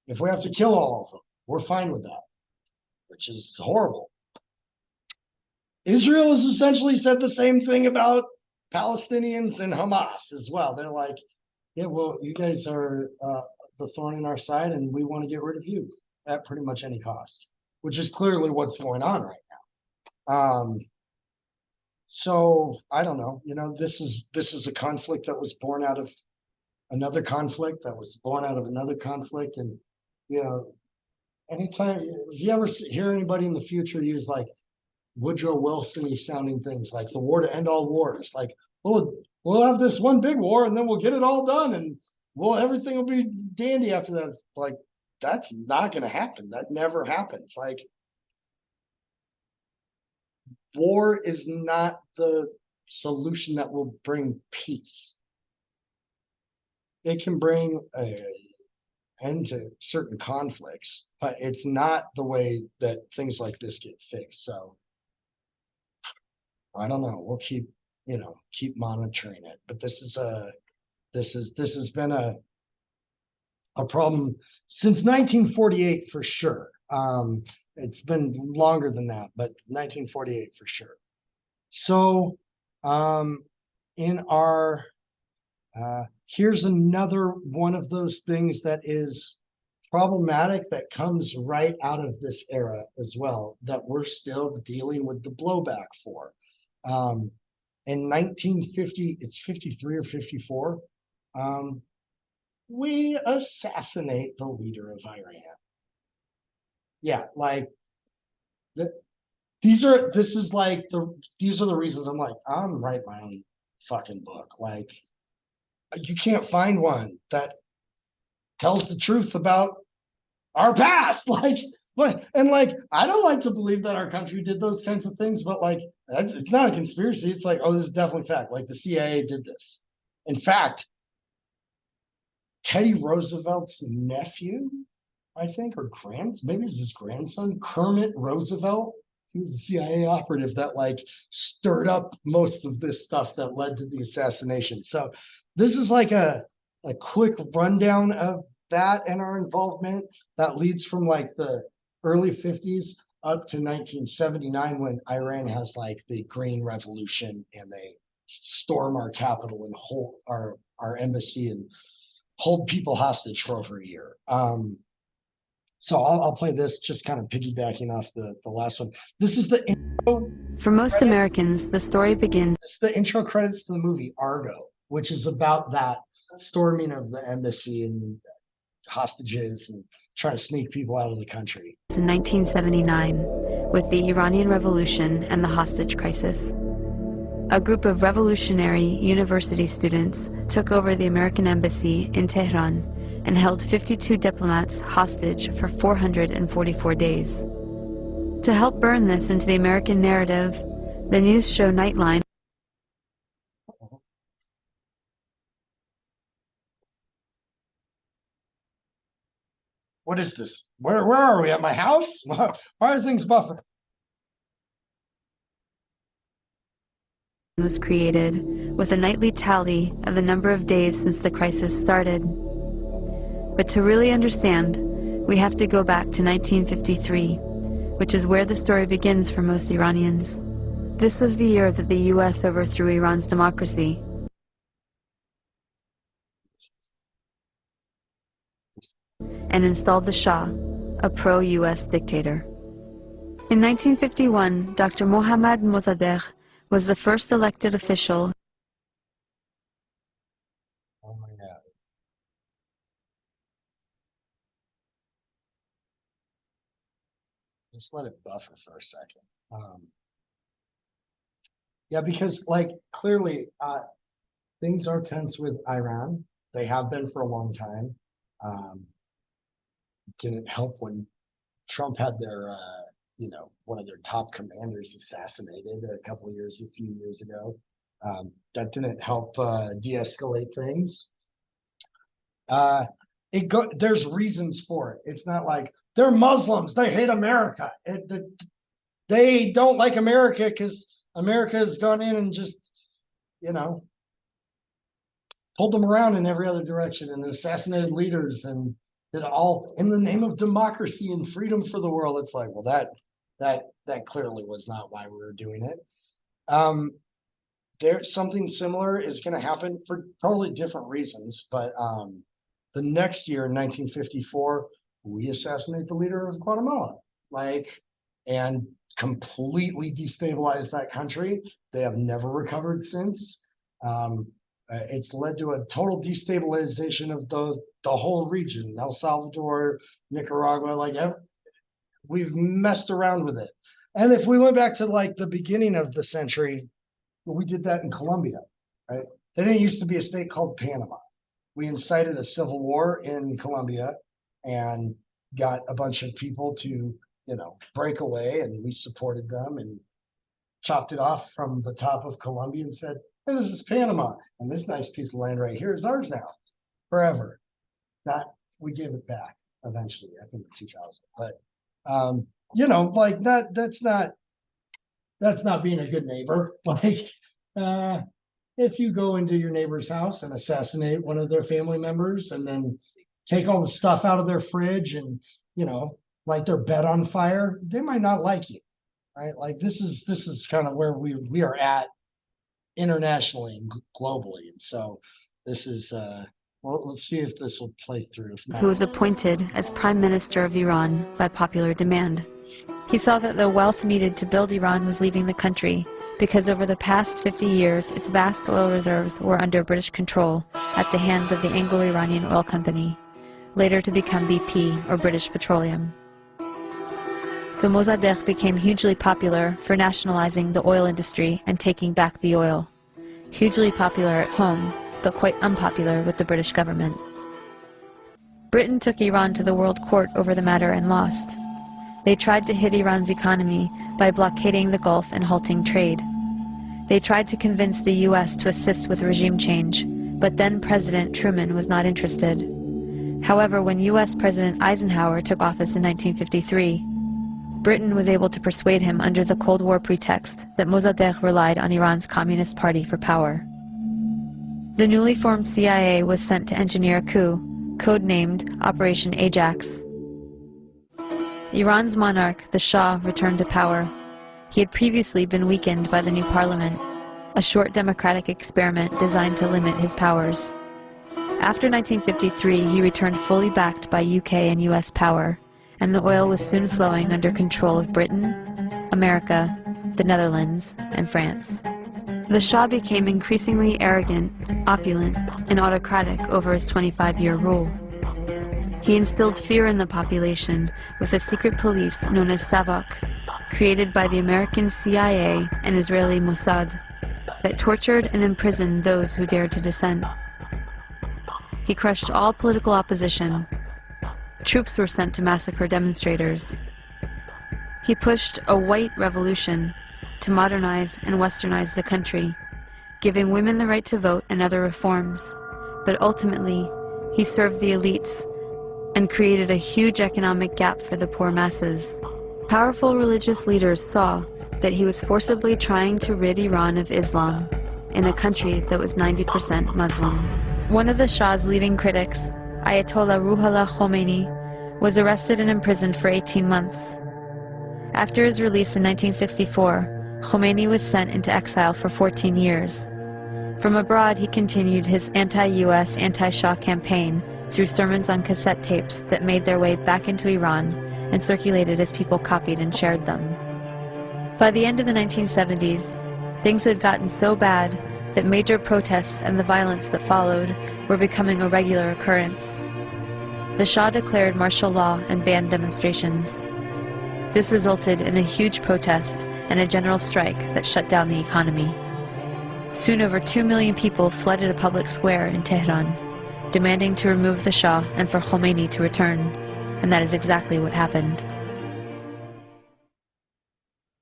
If we have to kill all of them, we're fine with that, which is horrible. Israel has essentially said the same thing about Palestinians and Hamas as well. They're like, yeah, well, you guys are the thorn in our side, and we want to get rid of you at pretty much any cost, which is clearly what's going on right now. So I don't know. This is a conflict that was born out of another conflict that was born out of another conflict, and anytime if you ever hear anybody in the future use like Woodrow Wilson-y sounding things like the war to end all wars, like, we'll have this one big war and then we'll get it all done and everything will be dandy after that. It's like, that's not going to happen. That never happens. Like, war is not the solution that will bring peace. It can bring an end to certain conflicts, but it's not the way that things like this get fixed. So I don't know. We'll keep monitoring it. But this has been a problem since 1948 for sure. It's been longer than that, but 1948 for sure. So in our here's another one of those things that is problematic that comes right out of this era as well, that we're still dealing with the blowback for. In 1950, it's 53 or 54, we assassinate the leader of Iran. Yeah, like these are the reasons I'm like, I'm writing my own fucking book. Like, you can't find one that tells the truth about our past. Like, and like, I don't like to believe that our country did those kinds of things, but like, it's not a conspiracy. It's like, oh, this is definitely fact. Like the CIA did this. In fact, Teddy Roosevelt's nephew, I think, or maybe it was his grandson, Kermit Roosevelt. He was a CIA operative that like stirred up most of this stuff that led to the assassination. So this is like a quick rundown of that and our involvement, that leads from like the early 50s up to 1979 when Iran has like the Green Revolution and they storm our capital and hold our embassy and hold people hostage for over a year. So I'll play this, just kind of piggybacking off the last one. This is the intro. For most Americans, the story begins. It's the intro credits to the movie Argo, which is about that storming of the embassy and hostages and trying to sneak people out of the country. In 1979, with the Iranian Revolution and the hostage crisis. A group of revolutionary university students took over the American embassy in Tehran and held 52 diplomats hostage for 444 days. To help burn this into the American narrative, the news show Nightline What is this? Where are we? At my house? Why are things buffered? was created with a nightly tally of the number of days since the crisis started. But to really understand, we have to go back to 1953, which is where the story begins for most Iranians. This was the year that the US overthrew Iran's democracy. And installed the Shah, a pro-US dictator. In 1951, Dr. Mohammad Mossadegh was the first elected official. Oh my God. Just let it buffer for a second. Yeah, because like clearly things are tense with Iran. They have been for a long time. Didn't help when Trump had their one of their top commanders assassinated a few years ago. That didn't help de-escalate things. There's reasons for it. It's not like they're Muslims, they hate America. They don't like America because America has gone in and just, pulled them around in every other direction and assassinated leaders and did all in the name of democracy and freedom for the world. It's like, well, that clearly was not why we were doing it. There's something similar is going to happen for totally different reasons, but the next year in 1954, we assassinate the leader of Guatemala, and completely destabilize that country. They have never recovered since. It's led to a total destabilization of the whole region, El Salvador, Nicaragua, we've messed around with it. And if we went back to the beginning of the century, we did that in Colombia, right? There didn't used to be a state called Panama. We incited a civil war in Colombia and got a bunch of people to, break away, and we supported them and chopped it off from the top of Colombia and said, hey, this is Panama, and this nice piece of land right here is ours now, forever. We gave it back eventually, I think in 2000. But that's not being a good neighbor. If you go into your neighbor's house and assassinate one of their family members and then take all the stuff out of their fridge and light their bed on fire, they might not like you, right? This is kind of where we are at internationally and globally. And so this is well, let's see if this will play through. Who was appointed as Prime Minister of Iran by popular demand. He saw that the wealth needed to build Iran was leaving the country because over the past 50 years, its vast oil reserves were under British control at the hands of the Anglo-Iranian Oil Company, later to become BP, or British Petroleum. So Mossadegh became hugely popular for nationalizing the oil industry and taking back the oil. Hugely popular at home, but quite unpopular with the British government. Britain took Iran to the World Court over the matter and lost. They tried to hit Iran's economy by blockading the Gulf and halting trade. They tried to convince the US to assist with regime change, but then President Truman was not interested. However, when US President Eisenhower took office in 1953, Britain was able to persuade him under the Cold War pretext that Mossadegh relied on Iran's Communist Party for power. The newly formed CIA was sent to engineer a coup, codenamed Operation Ajax. Iran's monarch, the Shah, returned to power. He had previously been weakened by the new parliament, a short democratic experiment designed to limit his powers. After 1953, he returned fully backed by UK and US power, and the oil was soon flowing under control of Britain, America, the Netherlands, and France. The Shah became increasingly arrogant, opulent, and autocratic over his 25-year rule. He instilled fear in the population with a secret police known as Savak, created by the American CIA and Israeli Mossad, that tortured and imprisoned those who dared to dissent. He crushed all political opposition. Troops were sent to massacre demonstrators. He pushed a white revolution to modernize and westernize the country, giving women the right to vote and other reforms. But ultimately, he served the elites and created a huge economic gap for the poor masses. Powerful religious leaders saw that he was forcibly trying to rid Iran of Islam in a country that was 90% Muslim. One of the Shah's leading critics, Ayatollah Ruhollah Khomeini, was arrested and imprisoned for 18 months. After his release in 1964, Khomeini was sent into exile for 14 years. From abroad, he continued his anti-US, anti-Shah campaign through sermons on cassette tapes that made their way back into Iran and circulated as people copied and shared them. By the end of the 1970s, things had gotten so bad that major protests and the violence that followed were becoming a regular occurrence. The Shah declared martial law and banned demonstrations. This resulted in a huge protest and a general strike that shut down the economy. Soon over 2 million people flooded a public square in Tehran, demanding to remove the Shah and for Khomeini to return, and that is exactly what happened.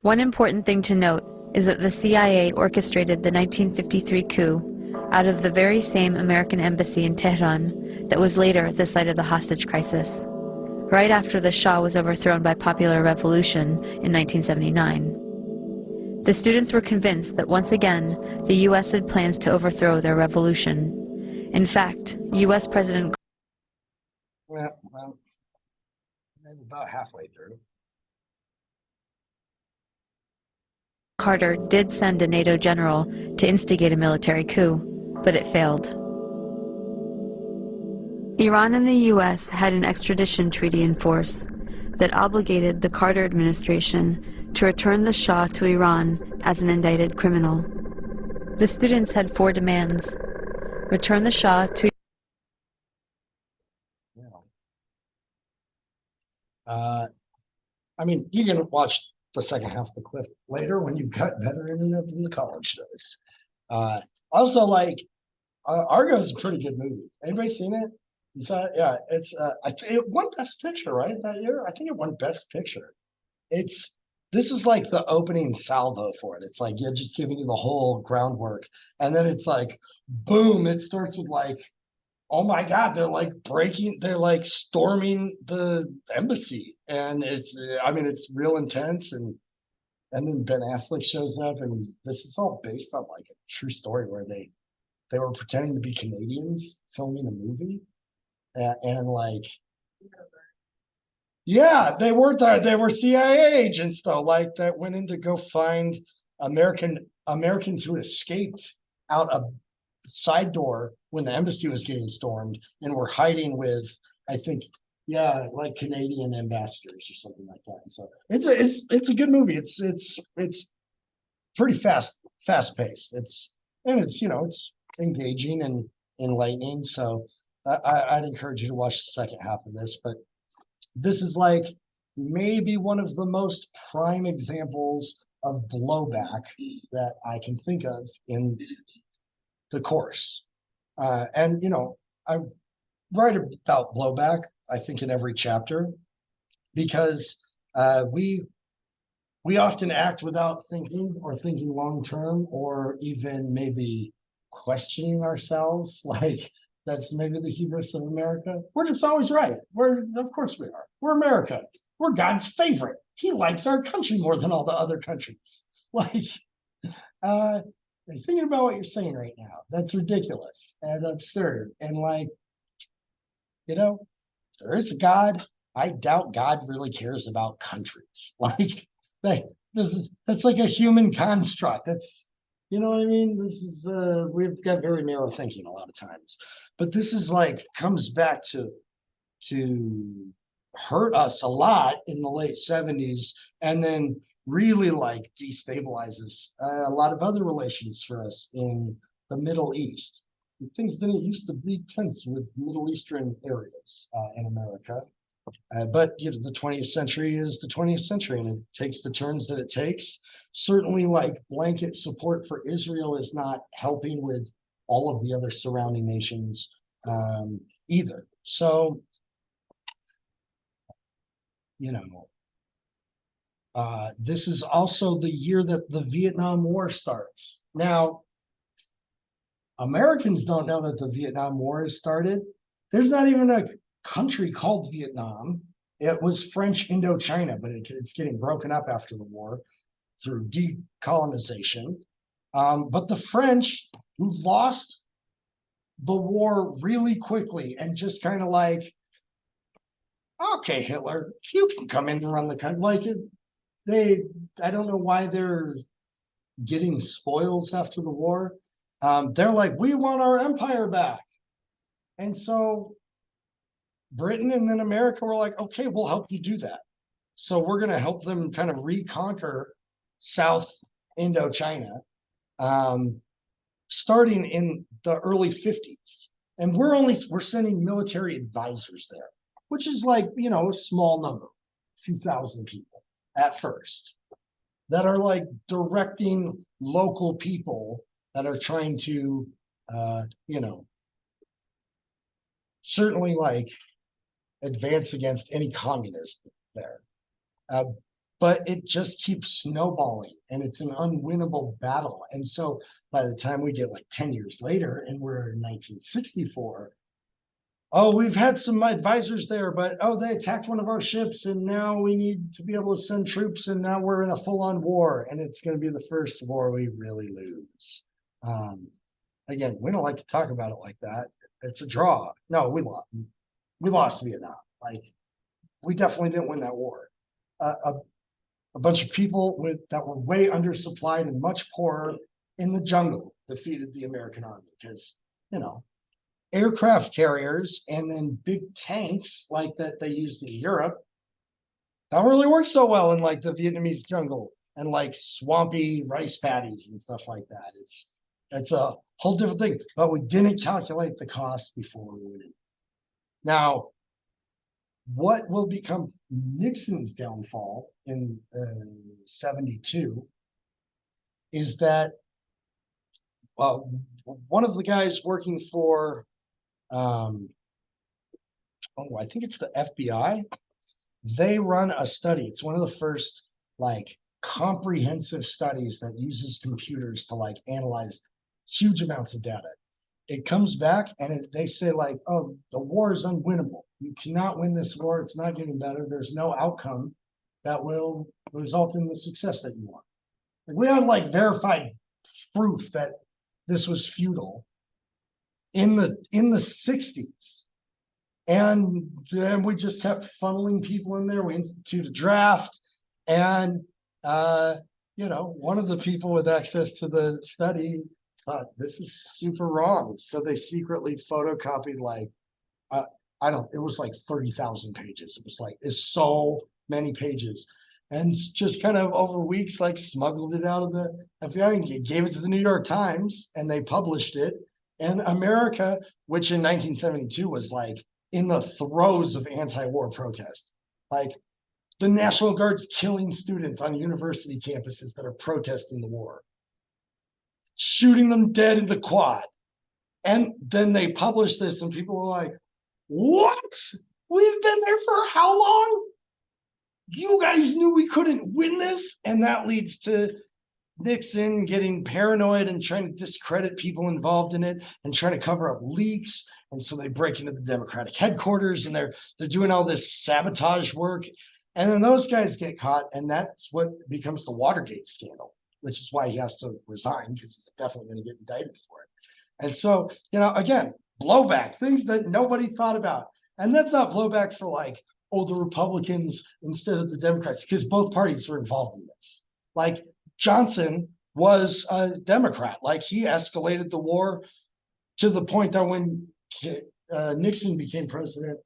One important thing to note is that the CIA orchestrated the 1953 coup out of the very same American embassy in Tehran that was later the site of the hostage crisis, right after the Shah was overthrown by popular revolution in 1979. The students were convinced that once again, the US had plans to overthrow their revolution. In fact, US President Well, maybe about halfway through. Carter did send a NATO general to instigate a military coup, but it failed. Iran and the US had an extradition treaty in force that obligated the Carter administration to return the Shah to Iran as an indicted criminal. The students had 4 demands: return the Shah to I mean, you can watch the second half of the clip later when you've got better internet than the college does. Also, like, Argo is a pretty good movie. Anybody seen it? You saw it? Yeah, it's it won Best Picture, right, that year? I think it won Best Picture. This is like the opening salvo for it. It's like, yeah, just giving you the whole groundwork. And then it's like, boom, it starts with like, oh my God, they're like storming the embassy. And it's real intense. And then Ben Affleck shows up, and this is all based on like a true story where they were pretending to be Canadians filming a movie. And like, yeah, they weren't there. They were CIA agents, though, like that went in to go find Americans who escaped out a side door when the embassy was getting stormed and were hiding with, I think, yeah, like Canadian ambassadors or something like that. So it's a good movie. It's pretty fast paced. It's engaging and enlightening. So I'd encourage you to watch the second half of this, but this is like maybe one of the most prime examples of blowback that I can think of in the course. And I write about blowback, I think, in every chapter, because we often act without thinking or thinking long term, or even maybe questioning ourselves. Like, that's maybe the hubris of America. We're just always right. Of course we are. We're America. We're God's favorite. He likes our country more than all the other countries. Like, thinking about what you're saying right now, that's ridiculous and absurd. And like, you know, there is a God. I doubt God really cares about countries. Like that, that's like a human construct. That's, you know what I mean? This is we've got very narrow thinking a lot of times. But this is like comes back to hurt us a lot in the late 70s, and then really like destabilizes a lot of other relations for us in the Middle East. Things didn't used to be tense with Middle Eastern areas in America. But you know, the 20th century is the 20th century, and it takes the turns that it takes. Certainly, like blanket support for Israel is not helping with all of the other surrounding nations either. So, you know, this is also the year that the Vietnam War starts. Now, Americans don't know that the Vietnam War has started. There's not even a country called Vietnam. It was French Indochina, but it's getting broken up after the war through decolonization. But the French, who lost the war really quickly and just kind of like, okay, Hitler, you can come in and run the country. Like I don't know why they're getting spoils after the war. They're like, we want our empire back. And so Britain and then America were like, okay, we'll help you do that. So we're going to help them kind of reconquer South Indochina, starting in the early 50s. And we're sending military advisors there, which is like, you know, a small number, a few thousand people at first, that are like directing local people that are trying to, you know, certainly like advance against any communism there. But it just keeps snowballing, and it's an unwinnable battle. And so by the time we get like 10 years later and we're in 1964, oh, we've had some advisors there, but oh, they attacked one of our ships, and now we need to be able to send troops, and now we're in a full-on war, and it's going to be the first war we really lose. Again, we don't like to talk about it like that. It's a draw. No, we lost. We lost Vietnam. Like, we definitely didn't win that war. A bunch of people that were way undersupplied and much poorer in the jungle defeated the American army because, you know, aircraft carriers and then big tanks like that they used in Europe don't really work so well in like the Vietnamese jungle and like swampy rice paddies and stuff like that. It's a whole different thing, but we didn't calculate the cost before we went in. Now, what will become Nixon's downfall in 72 is that one of the guys working for, I think it's the FBI, they run a study. It's one of the first like comprehensive studies that uses computers to like analyze huge amounts of data. It comes back and they say like, oh, the war is unwinnable. You cannot win this war. It's not getting better. There's no outcome that will result in the success that you want. Like, we had like verified proof that this was futile in the 60s. And then we just kept funneling people in there. We instituted a draft. And, you know, one of the people with access to the study thought this is super wrong. So they secretly photocopied like, it was like 30,000 pages. It was like, it's so many pages. And just kind of over weeks, like smuggled it out of the FBI and gave it to the New York Times, and they published it. And America, which in 1972 was like in the throes of anti-war protest, like the National Guard's killing students on university campuses that are protesting the war, shooting them dead in the quad. And then they published this, and people were like, what? We've been there for how long? You guys knew we couldn't win this? And that leads to Nixon getting paranoid and trying to discredit people involved in it and trying to cover up leaks. And so they break into the Democratic headquarters and they're doing all this sabotage work. And then those guys get caught, and that's what becomes the Watergate scandal, which is why he has to resign, because he's definitely going to get indicted for it. And so, you know, again, blowback, things that nobody thought about. And that's not blowback for like, oh, the Republicans instead of the Democrats, because both parties were involved in this. Like Johnson was a Democrat. Like he escalated the war to the point that when Nixon became president,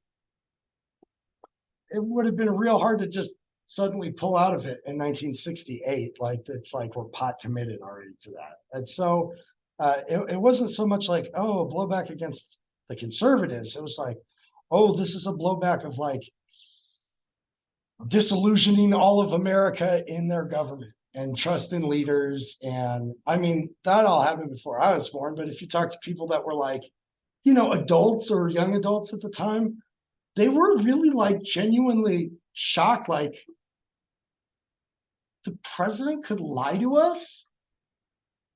it would have been real hard to just suddenly pull out of it in 1968. Like it's like we're pot committed already to that. And so it wasn't so much like, oh, a blowback against the conservatives. It was like, oh, this is a blowback of like disillusioning all of America in their government and trust in leaders. And I mean, that all happened before I was born. But if you talk to people that were like, adults or young adults at the time, they were really like genuinely shocked, like the president could lie to us.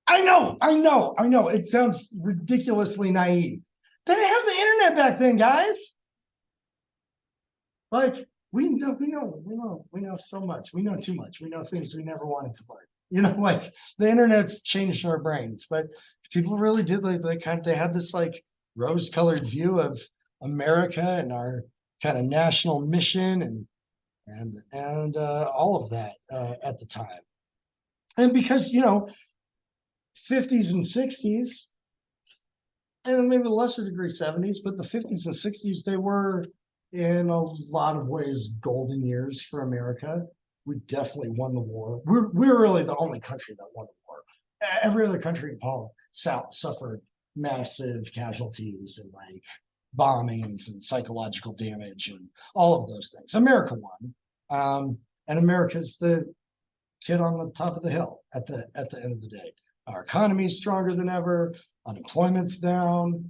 I know. It sounds ridiculously naive. They didn't have the internet back then, guys. Like we know so much. We know too much. We know things we never wanted to learn. Like the internet's changed our brains, but people really did they had this like rose-colored view of America and our kind of national mission and all of that at the time. And because 50s and 60s, and maybe a lesser degree 70s, but the 50s and 60s, they were in a lot of ways golden years for America. We definitely won the war. We're really the only country that won the war. Every other country in the South suffered massive casualties and like bombings and psychological damage and all of those things. America won, and America's the kid on the top of the hill at the end of the day. Our economy is stronger than ever. Unemployment's down.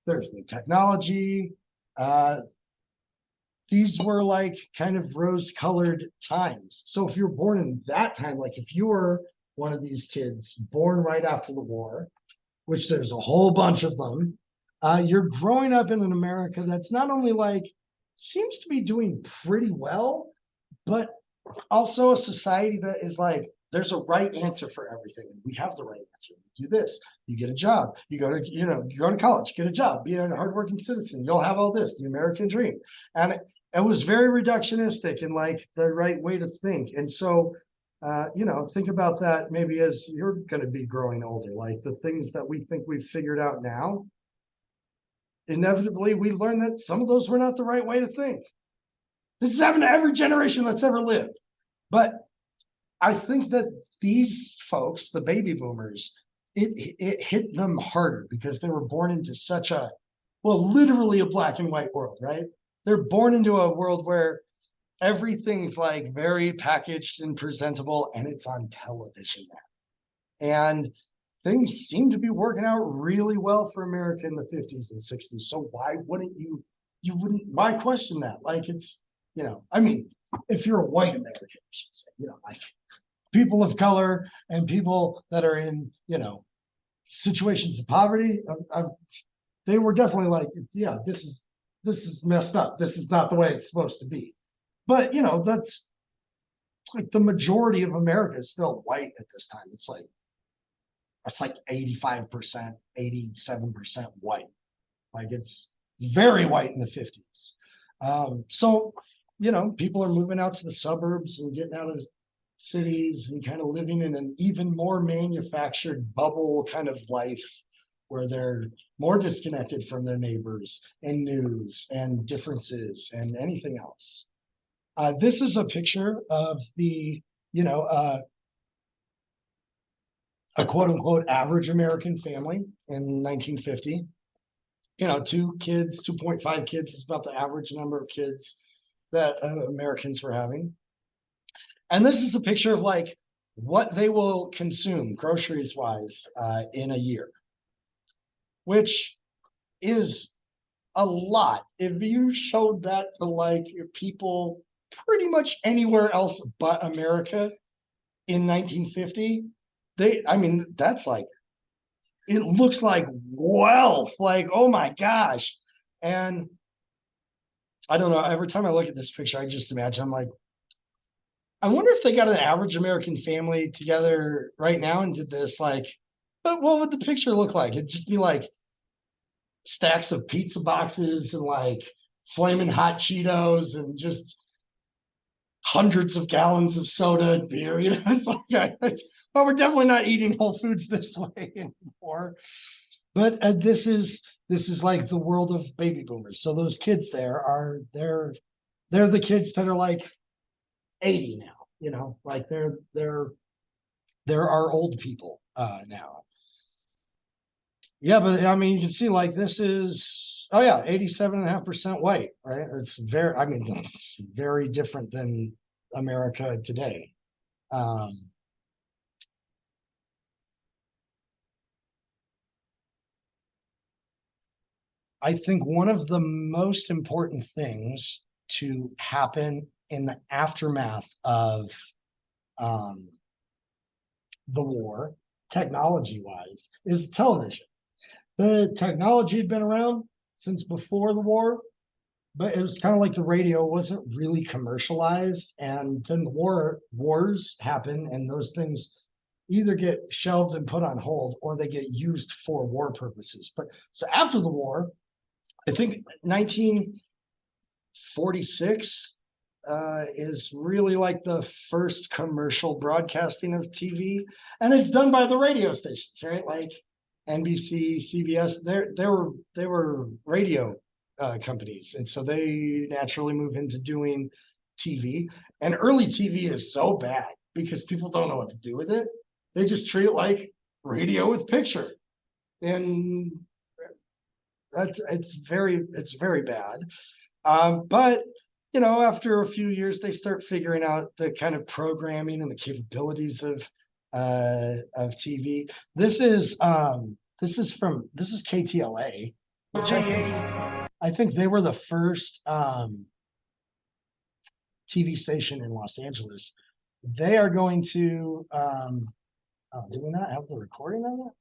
There's new technology. These were like kind of rose-colored times. So if you were born in that time, like if you were one of these kids born right after the war, which there's a whole bunch of them, you're growing up in an America that's not only like seems to be doing pretty well, but also a society that is like, there's a right answer for everything. We have the right answer. You do this, you get a job, you go to college, get a job, be a hardworking citizen, you'll have all this, the American dream. And it was very reductionistic and like the right way to think. And so, think about that maybe as you're going to be growing older, like the things that we think we've figured out now, inevitably we learn that some of those were not the right way to think. This is happening to every generation that's ever lived. But I think that these folks, the baby boomers, it hit them harder because they were born into such literally a black and white world, right? They're born into a world where everything's like very packaged and presentable and it's on television now. And things seem to be working out really well for America in the 50s and 60s. So why wouldn't why question that? Like it's, if you're a white American, I should say, like people of color and people that are in, situations of poverty, they were definitely like, yeah, this is messed up. This is not the way it's supposed to be. But, that's like the majority of America is still white at this time. It's like 85%, 87% white. Like it's very white in the 50s. So, people are moving out to the suburbs and getting out of cities and kind of living in an even more manufactured bubble kind of life where they're more disconnected from their neighbors and news and differences and anything else. This is a picture of the, a quote unquote average American family in 1950. 2 kids, 2.5 kids is about the average number of kids that Americans were having. And this is a picture of like what they will consume groceries wise in a year, which is a lot. If you showed that to like people pretty much anywhere else but America in 1950, that's like, it looks like wealth, like, oh my gosh. And I don't know, every time I look at this picture, I just imagine, I'm like, I wonder if they got an average American family together right now and did this, like, but what would the picture look like? It'd just be like stacks of pizza boxes and like flaming hot Cheetos and just hundreds of gallons of soda and beer. You know, it's like, well, we're definitely not eating Whole Foods this way anymore. But this is like the world of baby boomers. So those kids there are they're the kids that are like 80 now. You know, like they're our old people now. Yeah, but I mean, you can see like this is, oh yeah, 87.5% white, right? It's very, I mean, it's very different than America today. I think one of the most important things to happen in the aftermath of the war, technology-wise, is television. The technology had been around since before the war, but it was kind of like the radio wasn't really commercialized. And then the wars happen, and those things either get shelved and put on hold or they get used for war purposes. But so after the war, I think 1946 is really like the first commercial broadcasting of TV, and it's done by the radio stations, right? Like NBC, CBS. They were radio companies, and so they naturally move into doing TV. And early TV is so bad because people don't know what to do with it. They just treat it like radio with picture, and it's very bad. But you know, after a few years, they start figuring out the kind of programming and the capabilities of TV. This is KTLA, which I think they were the first TV station in Los Angeles. They are going to do we not have the recording of it?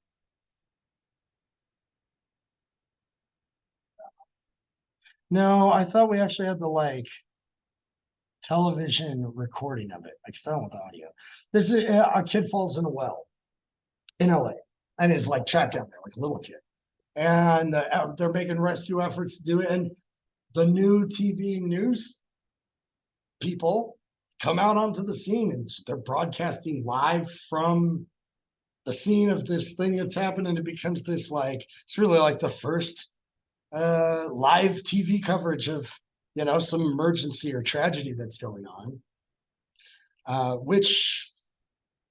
No, I thought we actually had the like television recording of it. I still don't want the audio. This is a kid falls in a well in LA and is like trapped down there like a little kid. And they're making rescue efforts to do it. And the new TV news people come out onto the scene and they're broadcasting live from the scene of this thing that's happened. And it becomes this like, it's really like the first live TV coverage of, you know, some emergency or tragedy that's going on, which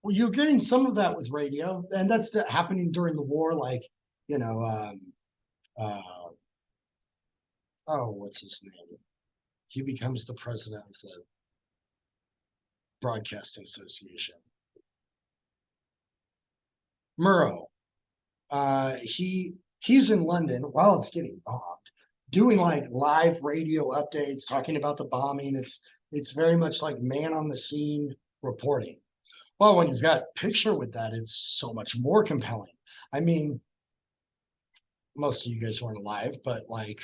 well, you're getting some of that with radio, and that's happening during the war. Like, you know, oh, what's his name? He becomes the president of the Broadcasting Association. Murrow. He's in London while it's getting bombed, doing like live radio updates, talking about the bombing. It's very much like man on the scene reporting. Well, when you've got picture with that, it's so much more compelling. I mean, most of you guys weren't alive, but like,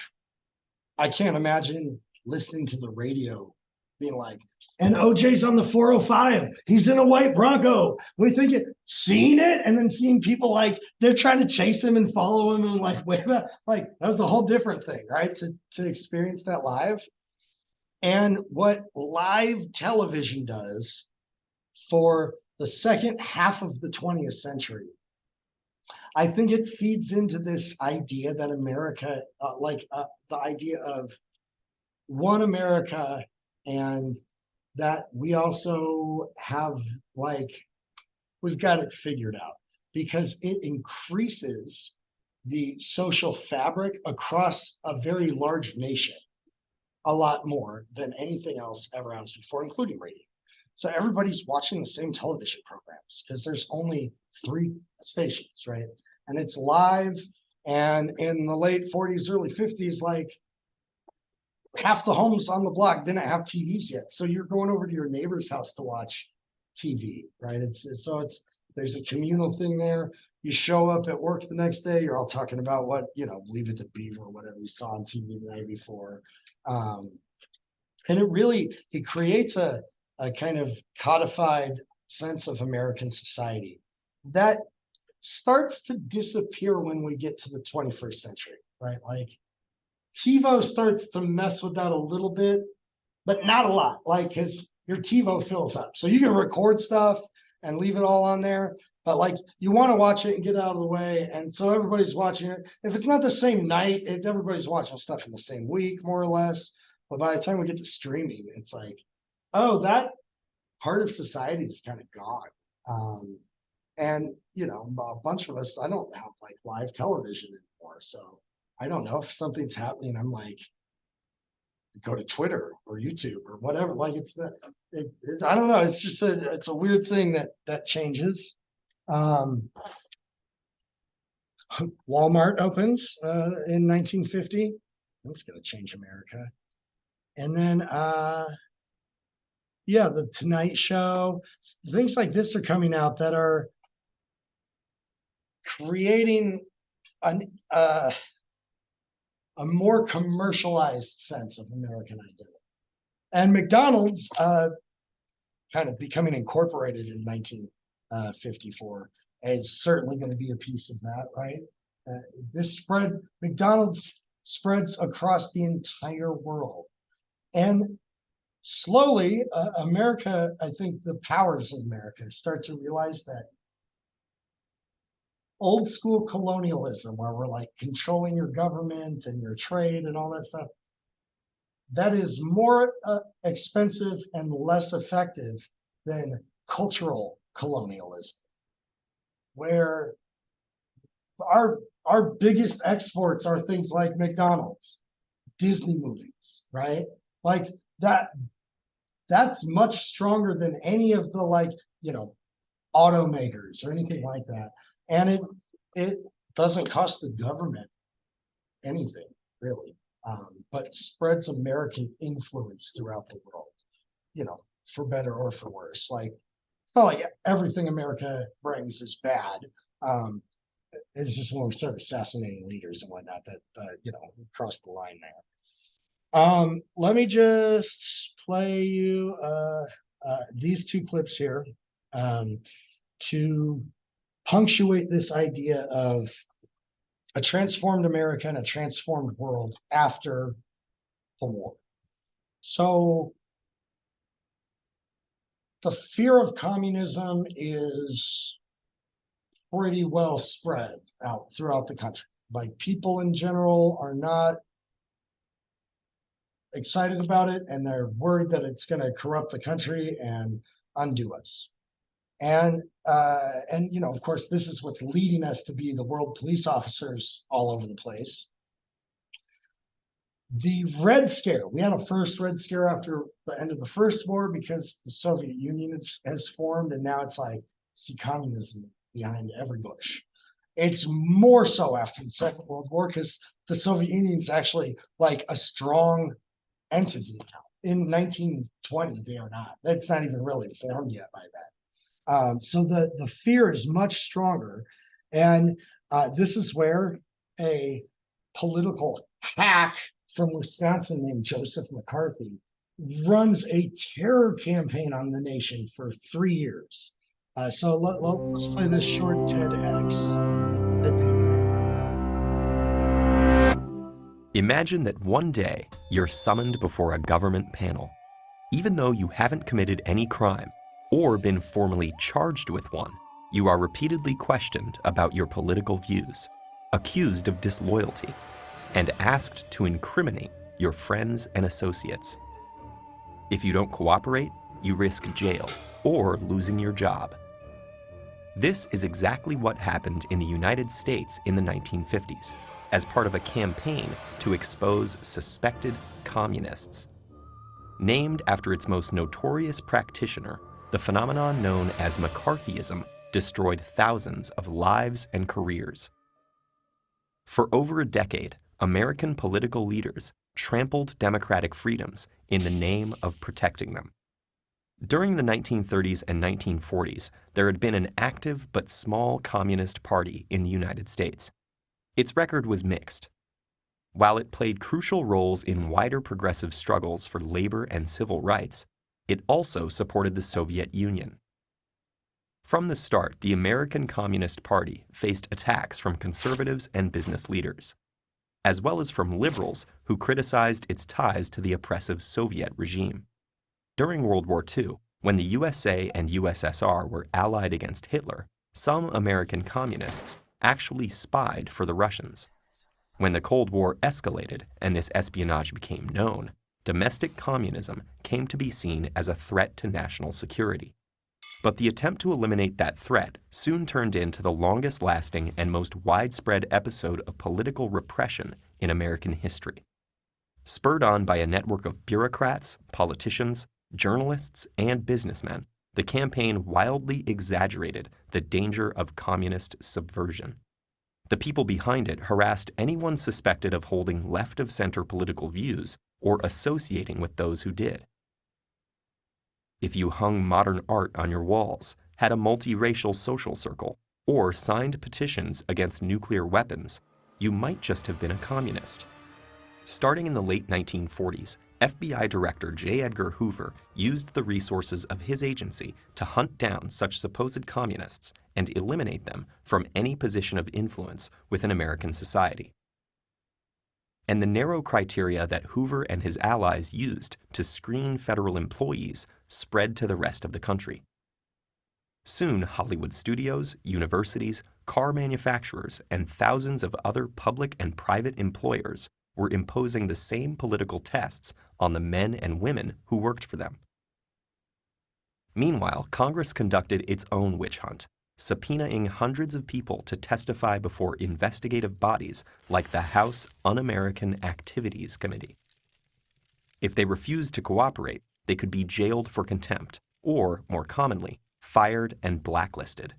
I can't imagine listening to the radio being like, and OJ's on the 405. He's in a white Bronco. We think it, seeing it, and then seeing people like they're trying to chase him and follow him, and like, wait, like that was a whole different thing, right? To experience that live. And what live television does for the second half of the 20th century, I think it feeds into this idea that America, the idea of one America, and that we also have like, we've got it figured out because it increases the social fabric across a very large nation a lot more than anything else ever else before, including radio. So everybody's watching the same television programs because there's only 3 stations, right? And it's live. And in the late 40s, early 50s, like half the homes on the block didn't have TVs yet. So you're going over to your neighbor's house to watch TV, right? There's a communal thing there. You show up at work the next day, you're all talking about what, you know, Leave It to Beaver or whatever you saw on TV the night before. And it creates a kind of codified sense of American society that starts to disappear when we get to the 21st century, right? Like TiVo starts to mess with that a little bit, but not a lot. Like his your TiVo fills up, so you can record stuff and leave it all on there. But like you want to watch it and get out of the way, and so everybody's watching it. If it's not the same night, everybody's watching stuff in the same week, more or less. But by the time we get to streaming, it's like, oh, that part of society is kind of gone. And you know, a bunch of us, I don't have like live television anymore, so I don't know if something's happening. I'm like, go to Twitter or YouTube or whatever. Like it's that. I don't know. It's just it's a weird thing that changes. Walmart opens in 1950. That's going to change America. And then, yeah, the Tonight Show, things like this are coming out that are creating a more commercialized sense of American identity. And McDonald's kind of becoming incorporated in 1954 is certainly going to be a piece of that, right? McDonald's spreads across the entire world. And slowly, America, I think the powers of America start to realize that old school colonialism, where we're like controlling your government and your trade and all that stuff, that is more expensive and less effective than cultural colonialism, where our biggest exports are things like McDonald's, Disney movies, right? Like that's much stronger than any of the like, you know, automakers or anything like that. And it doesn't cost the government anything, really, but spreads American influence throughout the world, you know, for better or for worse. Like, it's not like everything America brings is bad. It's just when we start assassinating leaders and whatnot that, you know, we crossed the line there. Let me just play you these two clips here to punctuate this idea of a transformed America and a transformed world after the war. So the fear of communism is pretty well spread out throughout the country. Like people in general are not excited about it, and they're worried that it's going to corrupt the country and undo us. And you know, of course, this is what's leading us to be the world police officers all over the place. The Red Scare, we had a first Red Scare after the end of the First War because the Soviet Union has formed, and now it's like, see communism behind every bush. It's more so after the Second World War because the Soviet Union is actually like a strong entity now. In 1920, they are not. That's not even really formed yet by that. So the fear is much stronger. And this is where a political hack from Wisconsin named Joseph McCarthy runs a terror campaign on the nation for 3 years. So let's play this short TEDx. Imagine that one day you're summoned before a government panel. Even though you haven't committed any crime or been formally charged with one, you are repeatedly questioned about your political views, accused of disloyalty, and asked to incriminate your friends and associates. If you don't cooperate, you risk jail or losing your job. This is exactly what happened in the United States in the 1950s as part of a campaign to expose suspected communists. Named after its most notorious practitioner, the phenomenon known as McCarthyism destroyed thousands of lives and careers. For over a decade, American political leaders trampled democratic freedoms in the name of protecting them. During the 1930s and 1940s, there had been an active but small communist party in the United States. Its record was mixed. While it played crucial roles in wider progressive struggles for labor and civil rights, it also supported the Soviet Union. From the start, the American Communist Party faced attacks from conservatives and business leaders. as well as from liberals who criticized its ties to the oppressive Soviet regime. During World War II, when the USA and USSR were allied against Hitler, some American communists actually spied for the Russians. When the Cold War escalated and this espionage became known, domestic communism came to be seen as a threat to national security. But the attempt to eliminate that threat soon turned into the longest-lasting and most widespread episode of political repression in American history. Spurred on by a network of bureaucrats, politicians, journalists, and businessmen, the campaign wildly exaggerated the danger of communist subversion. The people behind it harassed anyone suspected of holding left-of-center political views or associating with those who did. If you hung modern art on your walls, had a multiracial social circle, or signed petitions against nuclear weapons, you might just have been a communist. Starting in the late 1940s, FBI Director J. Edgar Hoover used the resources of his agency to hunt down such supposed communists and eliminate them from any position of influence within American society. And the narrow criteria that Hoover and his allies used to screen federal employees spread to the rest of the country. Soon, Hollywood studios, universities, car manufacturers, and thousands of other public and private employers were imposing the same political tests on the men and women who worked for them. Meanwhile, Congress conducted its own witch hunt, subpoenaing hundreds of people to testify before investigative bodies like the House Un-American Activities Committee. If they refused to cooperate, they could be jailed for contempt, or, more commonly, fired and blacklisted.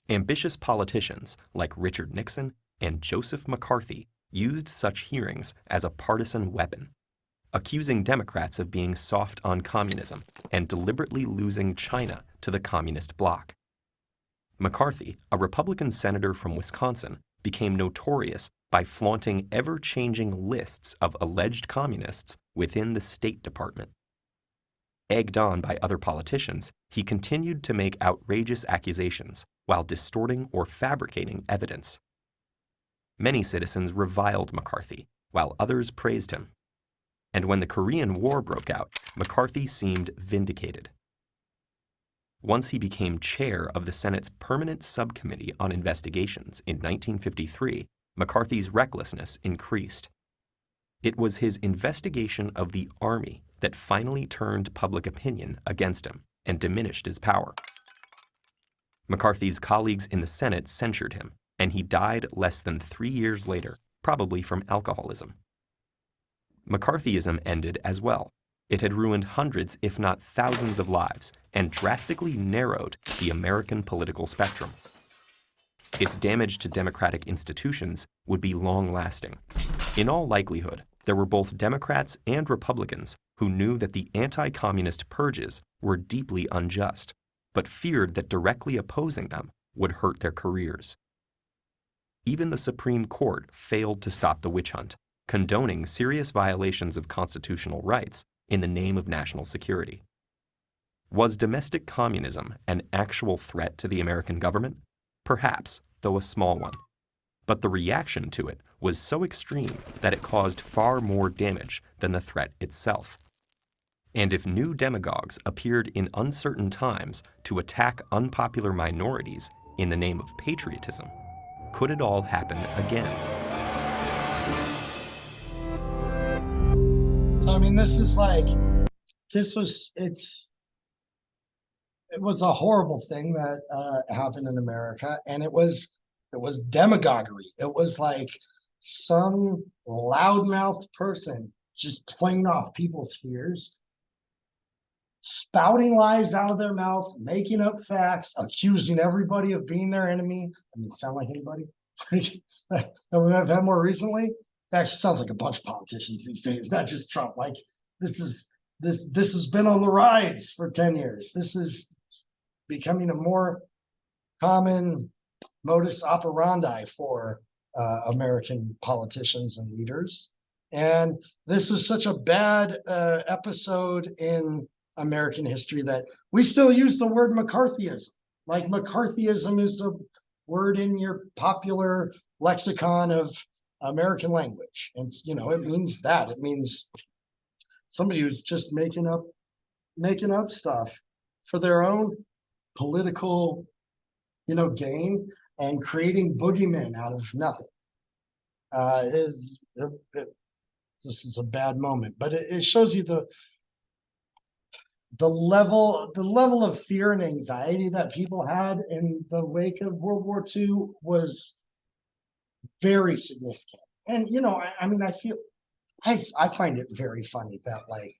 Ambitious politicians like Richard Nixon and Joseph McCarthy used such hearings as a partisan weapon, accusing Democrats of being soft on communism and deliberately losing China to the communist bloc. McCarthy, a Republican senator from Wisconsin, became notorious by flaunting ever-changing lists of alleged communists within the State Department. Egged on by other politicians, he continued to make outrageous accusations while distorting or fabricating evidence. Many citizens reviled McCarthy, while others praised him. And when the Korean War broke out, McCarthy seemed vindicated. Once he became chair of the Senate's Permanent Subcommittee on Investigations in 1953, McCarthy's recklessness increased. It was his investigation of the Army that finally turned public opinion against him and diminished his power. McCarthy's colleagues in the Senate censured him, and he died less than 3 years later, probably from alcoholism. McCarthyism ended as well. It had ruined hundreds, if not thousands, of lives and drastically narrowed the American political spectrum. Its damage to democratic institutions would be long-lasting. In all likelihood, there were both Democrats and Republicans who knew that the anti-communist purges were deeply unjust, but feared that directly opposing them would hurt their careers. Even the Supreme Court failed to stop the witch hunt, condoning serious violations of constitutional rights in the name of national security. Was domestic communism an actual threat to the American government? Perhaps, though a small one. But the reaction to it was so extreme that it caused far more damage than the threat itself. And if new demagogues appeared in uncertain times to attack unpopular minorities in the name of patriotism, could it all happen again? So, I mean, it was a horrible thing that happened in America, and it was demagoguery. It was like some loudmouthed person just playing off people's fears, spouting lies out of their mouth, making up facts, accusing everybody of being their enemy. I mean, sound like anybody that we have had more recently? It actually sounds like a bunch of politicians these days, not just Trump. Like this has been on the rise for 10 years. This is becoming a more common modus operandi for American politicians and leaders. And this is such a bad episode in American history that we still use the word McCarthyism. Like McCarthyism is a word in your popular lexicon of American language. And, it means that. It means somebody who's just making up stuff for their own political, gain and creating boogeymen out of nothing. This is a bad moment, but it shows you the level of fear and anxiety that people had in the wake of World War II was very significant. And I find it very funny that like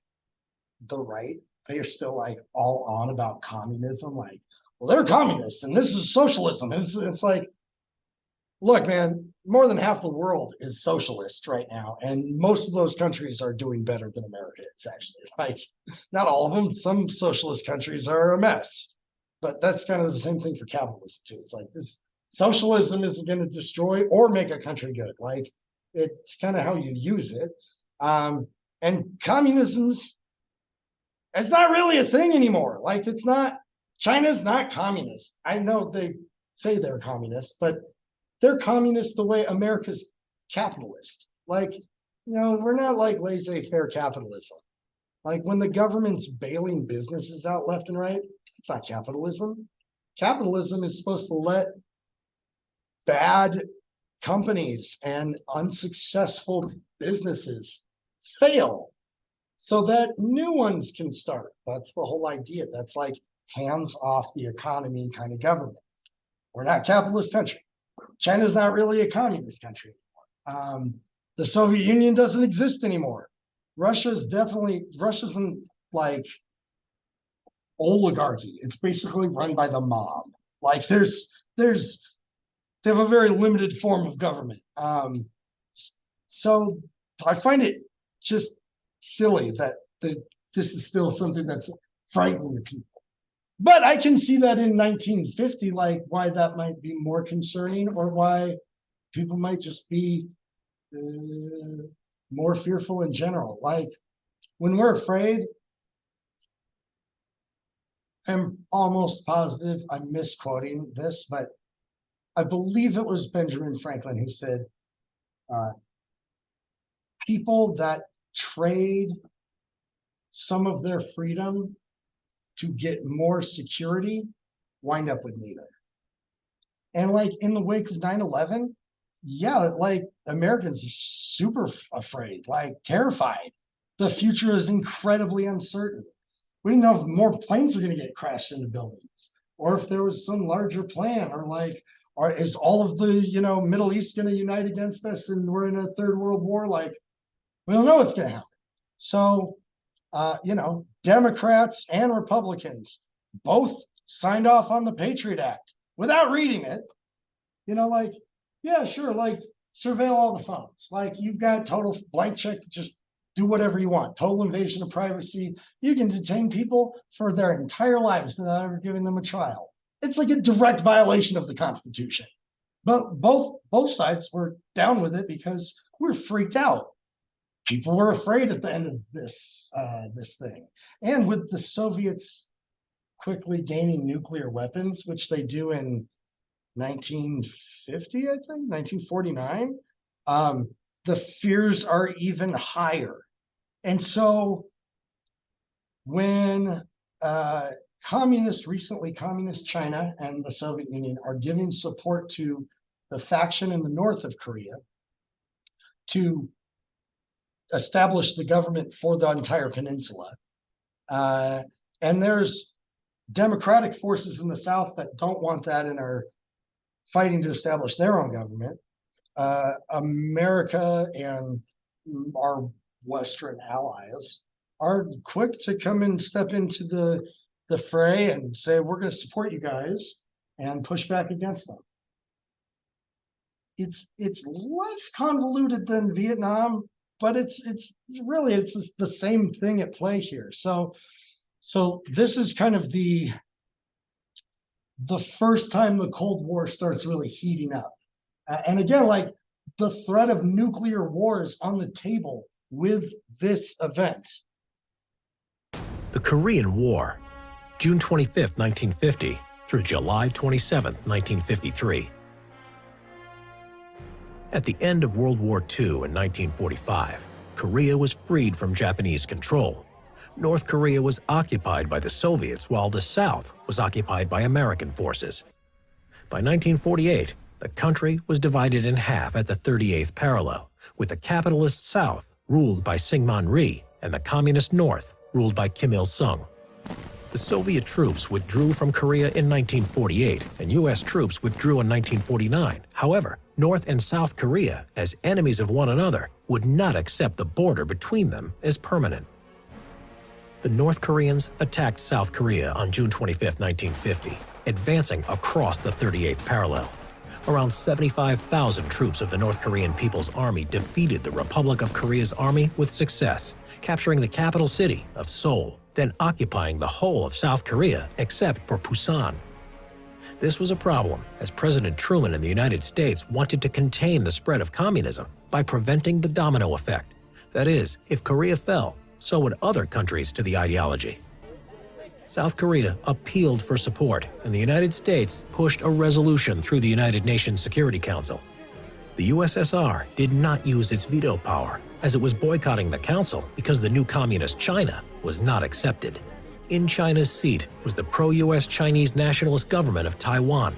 the right, they are still like all on about communism, like, well, they're communists and this is socialism. It's like, look, man, more than half the world is socialist right now, and most of those countries are doing better than America is, actually. Like, not all of them. Some socialist countries are a mess, but that's kind of the same thing for capitalism too. It's like this socialism isn't going to destroy or make a country good. Like, it's kind of how you use it. And communism's not really a thing anymore. Like, it's not. China's not communist. I know they say they're communist, but they're communist the way America's capitalist. Like, we're not like laissez-faire capitalism. Like, when the government's bailing businesses out left and right, it's not capitalism. Capitalism is supposed to let bad companies and unsuccessful businesses fail so that new ones can start. That's the whole idea. That's like hands off the economy kind of government. We're not a capitalist country. China's not really a communist country anymore. The Soviet Union doesn't exist anymore. Russia's in like oligarchy. It's basically run by the mob. Like they have a very limited form of government. So I find it just silly that this is still something that's frightening to people. But I can see that in 1950, like why that might be more concerning, or why people might just be more fearful in general. Like when we're afraid, I'm almost positive I'm misquoting this, but I believe it was Benjamin Franklin who said, people that trade some of their freedom to get more security wind up with neither. And like in the wake of 9/11, yeah, like Americans are super afraid, like terrified. The future is incredibly uncertain. We didn't know if more planes are going to get crashed into buildings, or if there was some larger plan, or is all of the Middle East going to unite against us and we're in a third world war? Like, we don't know what's going to happen. So Democrats and Republicans both signed off on the Patriot Act without reading it. Like, yeah, sure, like surveil all the phones. Like, you've got total blank check to just do whatever you want. Total invasion of privacy. You can detain people for their entire lives without ever giving them a trial. It's like a direct violation of the Constitution. But both sides were down with it because we're freaked out. People were afraid at the end of this thing. And with the Soviets quickly gaining nuclear weapons, which they do in 1950, I think, 1949, the fears are even higher. And so when communist China and the Soviet Union are giving support to the faction in the north of Korea to establish the government for the entire peninsula. And there's democratic forces in the South that don't want that and are fighting to establish their own government. America and our Western allies are quick to come and step into the fray and say, we're going to support you guys and push back against them. It's less convoluted than Vietnam, but it's the same thing at play here. So this is kind of the first time the Cold War starts really heating up. And again, like the threat of nuclear war is on the table with this event. The Korean War, June 25, 1950 through July 27, 1953. At the end of World War II in 1945, Korea was freed from Japanese control. North Korea was occupied by the Soviets while the South was occupied by American forces. By 1948, the country was divided in half at the 38th parallel, with the capitalist South ruled by Syngman Rhee and the communist North ruled by Kim Il-sung. The Soviet troops withdrew from Korea in 1948, and U.S. troops withdrew in 1949. However, North and South Korea, as enemies of one another, would not accept the border between them as permanent. The North Koreans attacked South Korea on June 25, 1950, advancing across the 38th parallel. Around 75,000 troops of the North Korean People's Army defeated the Republic of Korea's army with success, capturing the capital city of Seoul, then occupying the whole of South Korea except for Busan. This was a problem, as President Truman and the United States wanted to contain the spread of communism by preventing the domino effect. That is, if Korea fell, so would other countries to the ideology. South Korea appealed for support, and the United States pushed a resolution through the United Nations Security Council. The USSR did not use its veto power, as it was boycotting the council because the new communist China was not accepted. In China's seat was the pro-US Chinese nationalist government of Taiwan.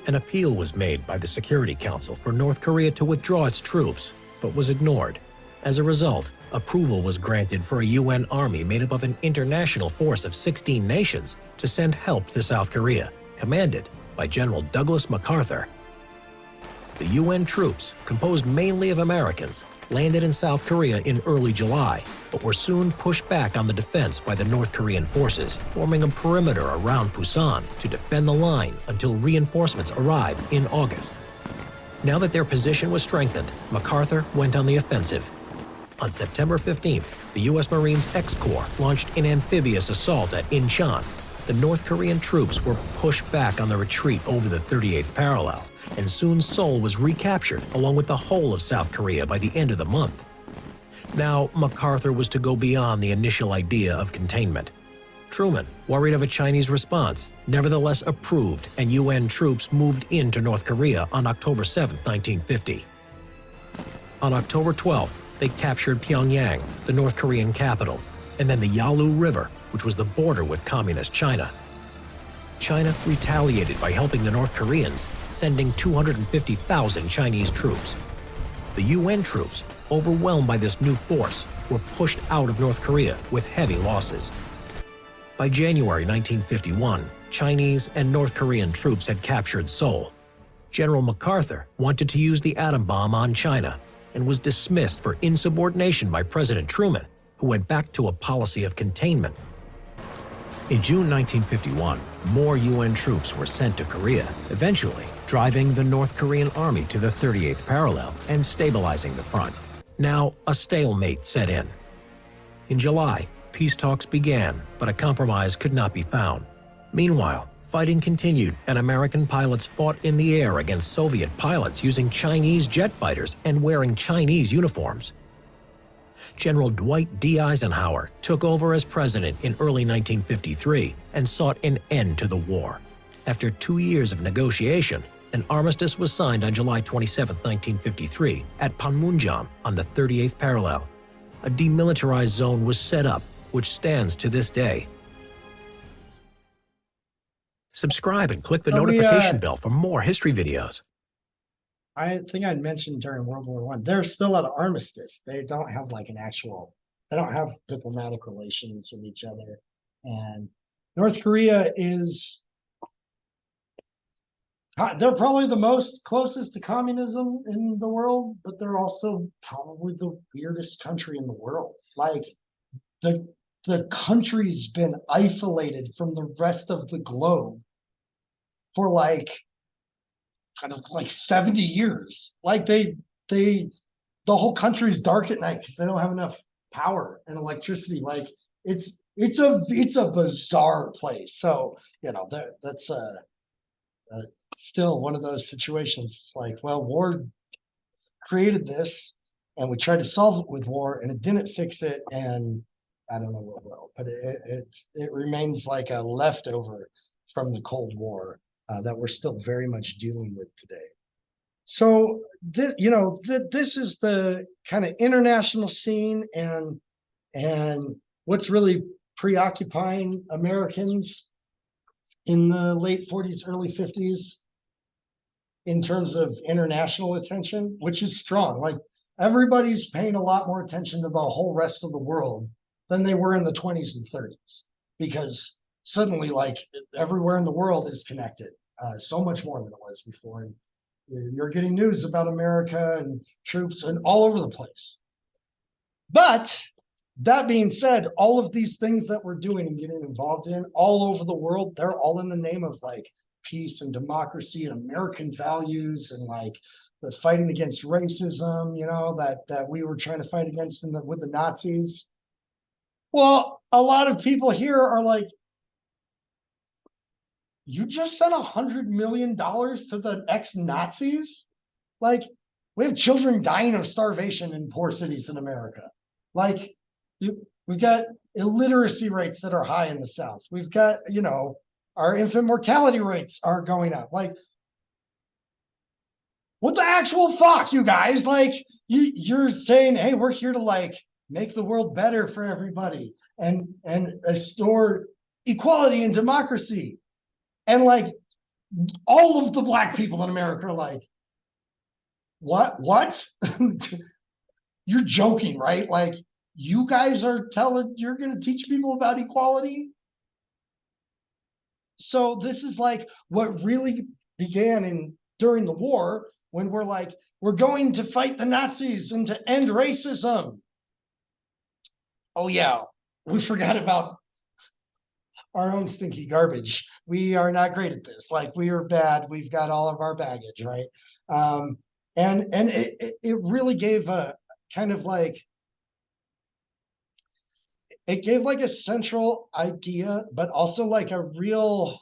An appeal was made by the Security Council for North Korea to withdraw its troops, but was ignored. As a result, approval was granted for a UN army made up of an international force of 16 nations to send help to South Korea, commanded by General Douglas MacArthur. The UN troops, composed mainly of Americans, landed in South Korea in early July, but were soon pushed back on the defense by the North Korean forces, forming a perimeter around Busan to defend the line until reinforcements arrived in August. Now that their position was strengthened, MacArthur went on the offensive. On September 15th, the U.S. Marines X-Corps launched an amphibious assault at Incheon. The North Korean troops were pushed back on the retreat over the 38th parallel, and soon Seoul was recaptured along with the whole of South Korea by the end of the month. Now, MacArthur was to go beyond the initial idea of containment. Truman, worried of a Chinese response, nevertheless approved, and UN troops moved into North Korea on October 7, 1950. On October 12th, they captured Pyongyang, the North Korean capital, and then the Yalu River, which was the border with communist China. China retaliated by helping the North Koreans, sending 250,000 Chinese troops. The UN troops, overwhelmed by this new force, were pushed out of North Korea with heavy losses. By January 1951, Chinese and North Korean troops had captured Seoul. General MacArthur wanted to use the atom bomb on China and was dismissed for insubordination by President Truman, who went back to a policy of containment. In June 1951, more UN troops were sent to Korea, eventually driving the North Korean army to the 38th parallel and stabilizing the front. Now, a stalemate set in. In July, peace talks began, but a compromise could not be found. Meanwhile, fighting continued, and American pilots fought in the air against Soviet pilots using Chinese jet fighters and wearing Chinese uniforms. General Dwight D. Eisenhower took over as president in early 1953 and sought an end to the war. After 2 years of negotiation, an armistice was signed on July 27, 1953, at Panmunjom on the 38th parallel. A demilitarized zone was set up, which stands to this day. Subscribe and click the notification bell for more history videos. I think I'd mentioned during World War I, they're still at an armistice. They don't have like they don't have diplomatic relations with each other. And North Korea they're probably the most closest to communism in the world, but they're also probably the weirdest country in the world. Like the country's been isolated from the rest of the globe for kind of 70 years. Like the whole country's dark at night because they don't have enough power and electricity. Like it's a bizarre place. So that's still one of those situations. Like, well, war created this, and we tried to solve it with war, and it didn't fix it, and I don't know what will, but it remains like a leftover from the Cold War that we're still very much dealing with today. So this is the kind of international scene, and what's really preoccupying Americans in the late 40s, early 50s in terms of international attention, which is strong. Like everybody's paying a lot more attention to the whole rest of the world than they were in the 20s and 30s, because suddenly like everywhere in the world is connected, so much more than it was before. And you're getting news about America and troops and all over the place. But that being said, all of these things that we're doing and getting involved in all over the world, they're all in the name of like peace and democracy and American values, and like the fighting against racism, that we were trying to fight against with the Nazis. Well, a lot of people here are like, you just sent $100 million to the ex-Nazis? Like, we have children dying of starvation in poor cities in America. Like, we've got illiteracy rates that are high in the South. We've got, our infant mortality rates are going up. Like, what the actual fuck, you guys? Like, you're saying, hey, we're here to like make the world better for everybody and restore equality and democracy. And like all of the Black people in America are like, what? You're joking, right? Like, you guys are you're going to teach people about equality? So this is like what really began during the war, when we're like, we're going to fight the Nazis and to end racism. Oh yeah, we forgot about our own stinky garbage. We are not great at this. Like, we are bad. We've got all of our baggage, right? And it really gave a kind of like, it gave like a central idea, but also like a real,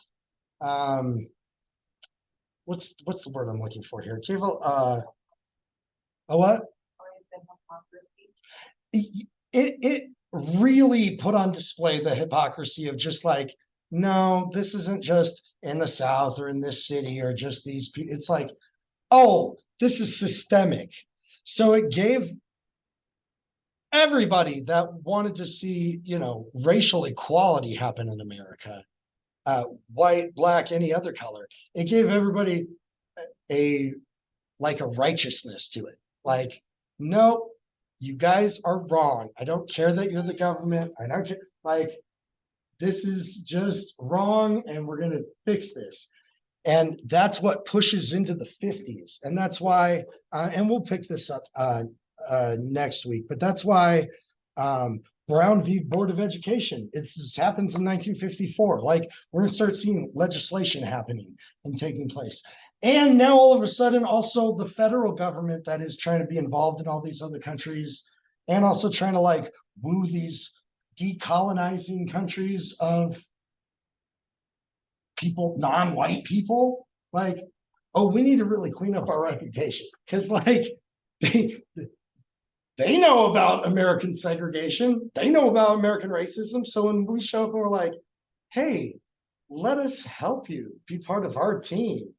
what's the word I'm looking for here? It gave a what? It really put on display the hypocrisy of just like, no, this isn't just in the South or in this city or just these people. It's like, oh, this is systemic. So it gave everybody that wanted to see, racial equality happen in America, white, Black, any other color. It gave everybody a righteousness to it. Like, no, you guys are wrong. I don't care that you're the government. I don't care. Like, this is just wrong, and we're going to fix this. And that's what pushes into the 50s. And that's why, and we'll pick this up next week, but that's why Brown v. Board of Education, this happens in 1954. Like, we're going to start seeing legislation happening and taking place. And now all of a sudden, also the federal government that is trying to be involved in all these other countries, and also trying to like woo these decolonizing countries of people, non-white people, like, oh, we need to really clean up our reputation, because like they know about American segregation, they know about American racism. So when we show up and we're like, hey, let us help you be part of our team,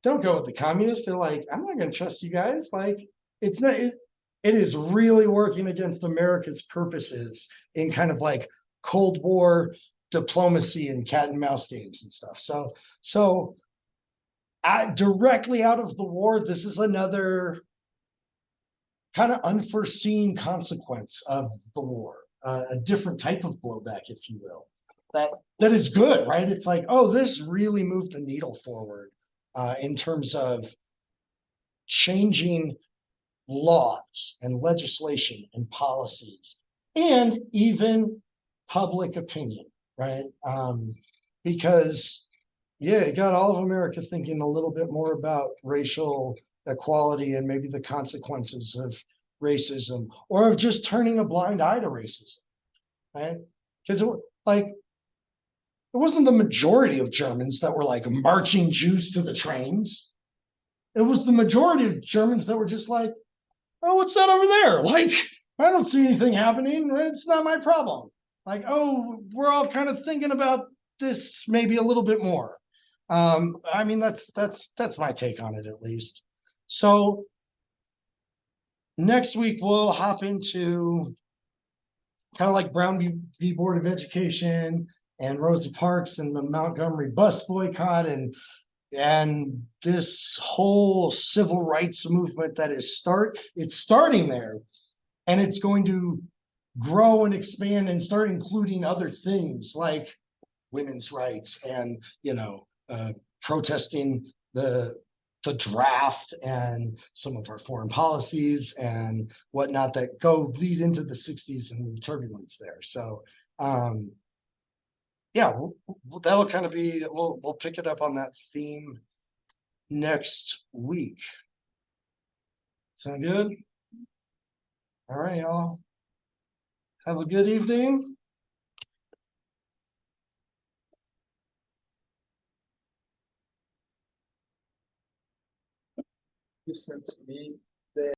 don't go with the communists. They're like, I'm not going to trust you guys. Like, it's not. It is really working against America's purposes in kind of like Cold War diplomacy and cat and mouse games and stuff. So directly out of the war, this is another kind of unforeseen consequence of the war, a different type of blowback, if you will, that is good, right? It's like, oh, this really moved the needle forward in terms of changing laws and legislation and policies, and even public opinion, right? Because, yeah, it got all of America thinking a little bit more about racial equality and maybe the consequences of racism, or of just turning a blind eye to racism, right? Because it wasn't the majority of Germans that were like marching Jews to the trains. It was the majority of Germans that were just like, oh, what's that over there? Like, I don't see anything happening, right? It's not my problem. Like, oh, we're all kind of thinking about this maybe a little bit more. I mean, that's my take on it, at least. So Next week, we'll hop into kind of like Brown v. Board of Education and Rosa Parks and the Montgomery bus boycott and this whole civil rights movement that it's starting there, and it's going to grow and expand and start including other things like women's rights and protesting the draft and some of our foreign policies and whatnot that lead into the 60s and the turbulence there. So yeah, that'll kind of be, we'll pick it up on that theme next week. Sound good? All right, y'all. Have a good evening. You sent to me.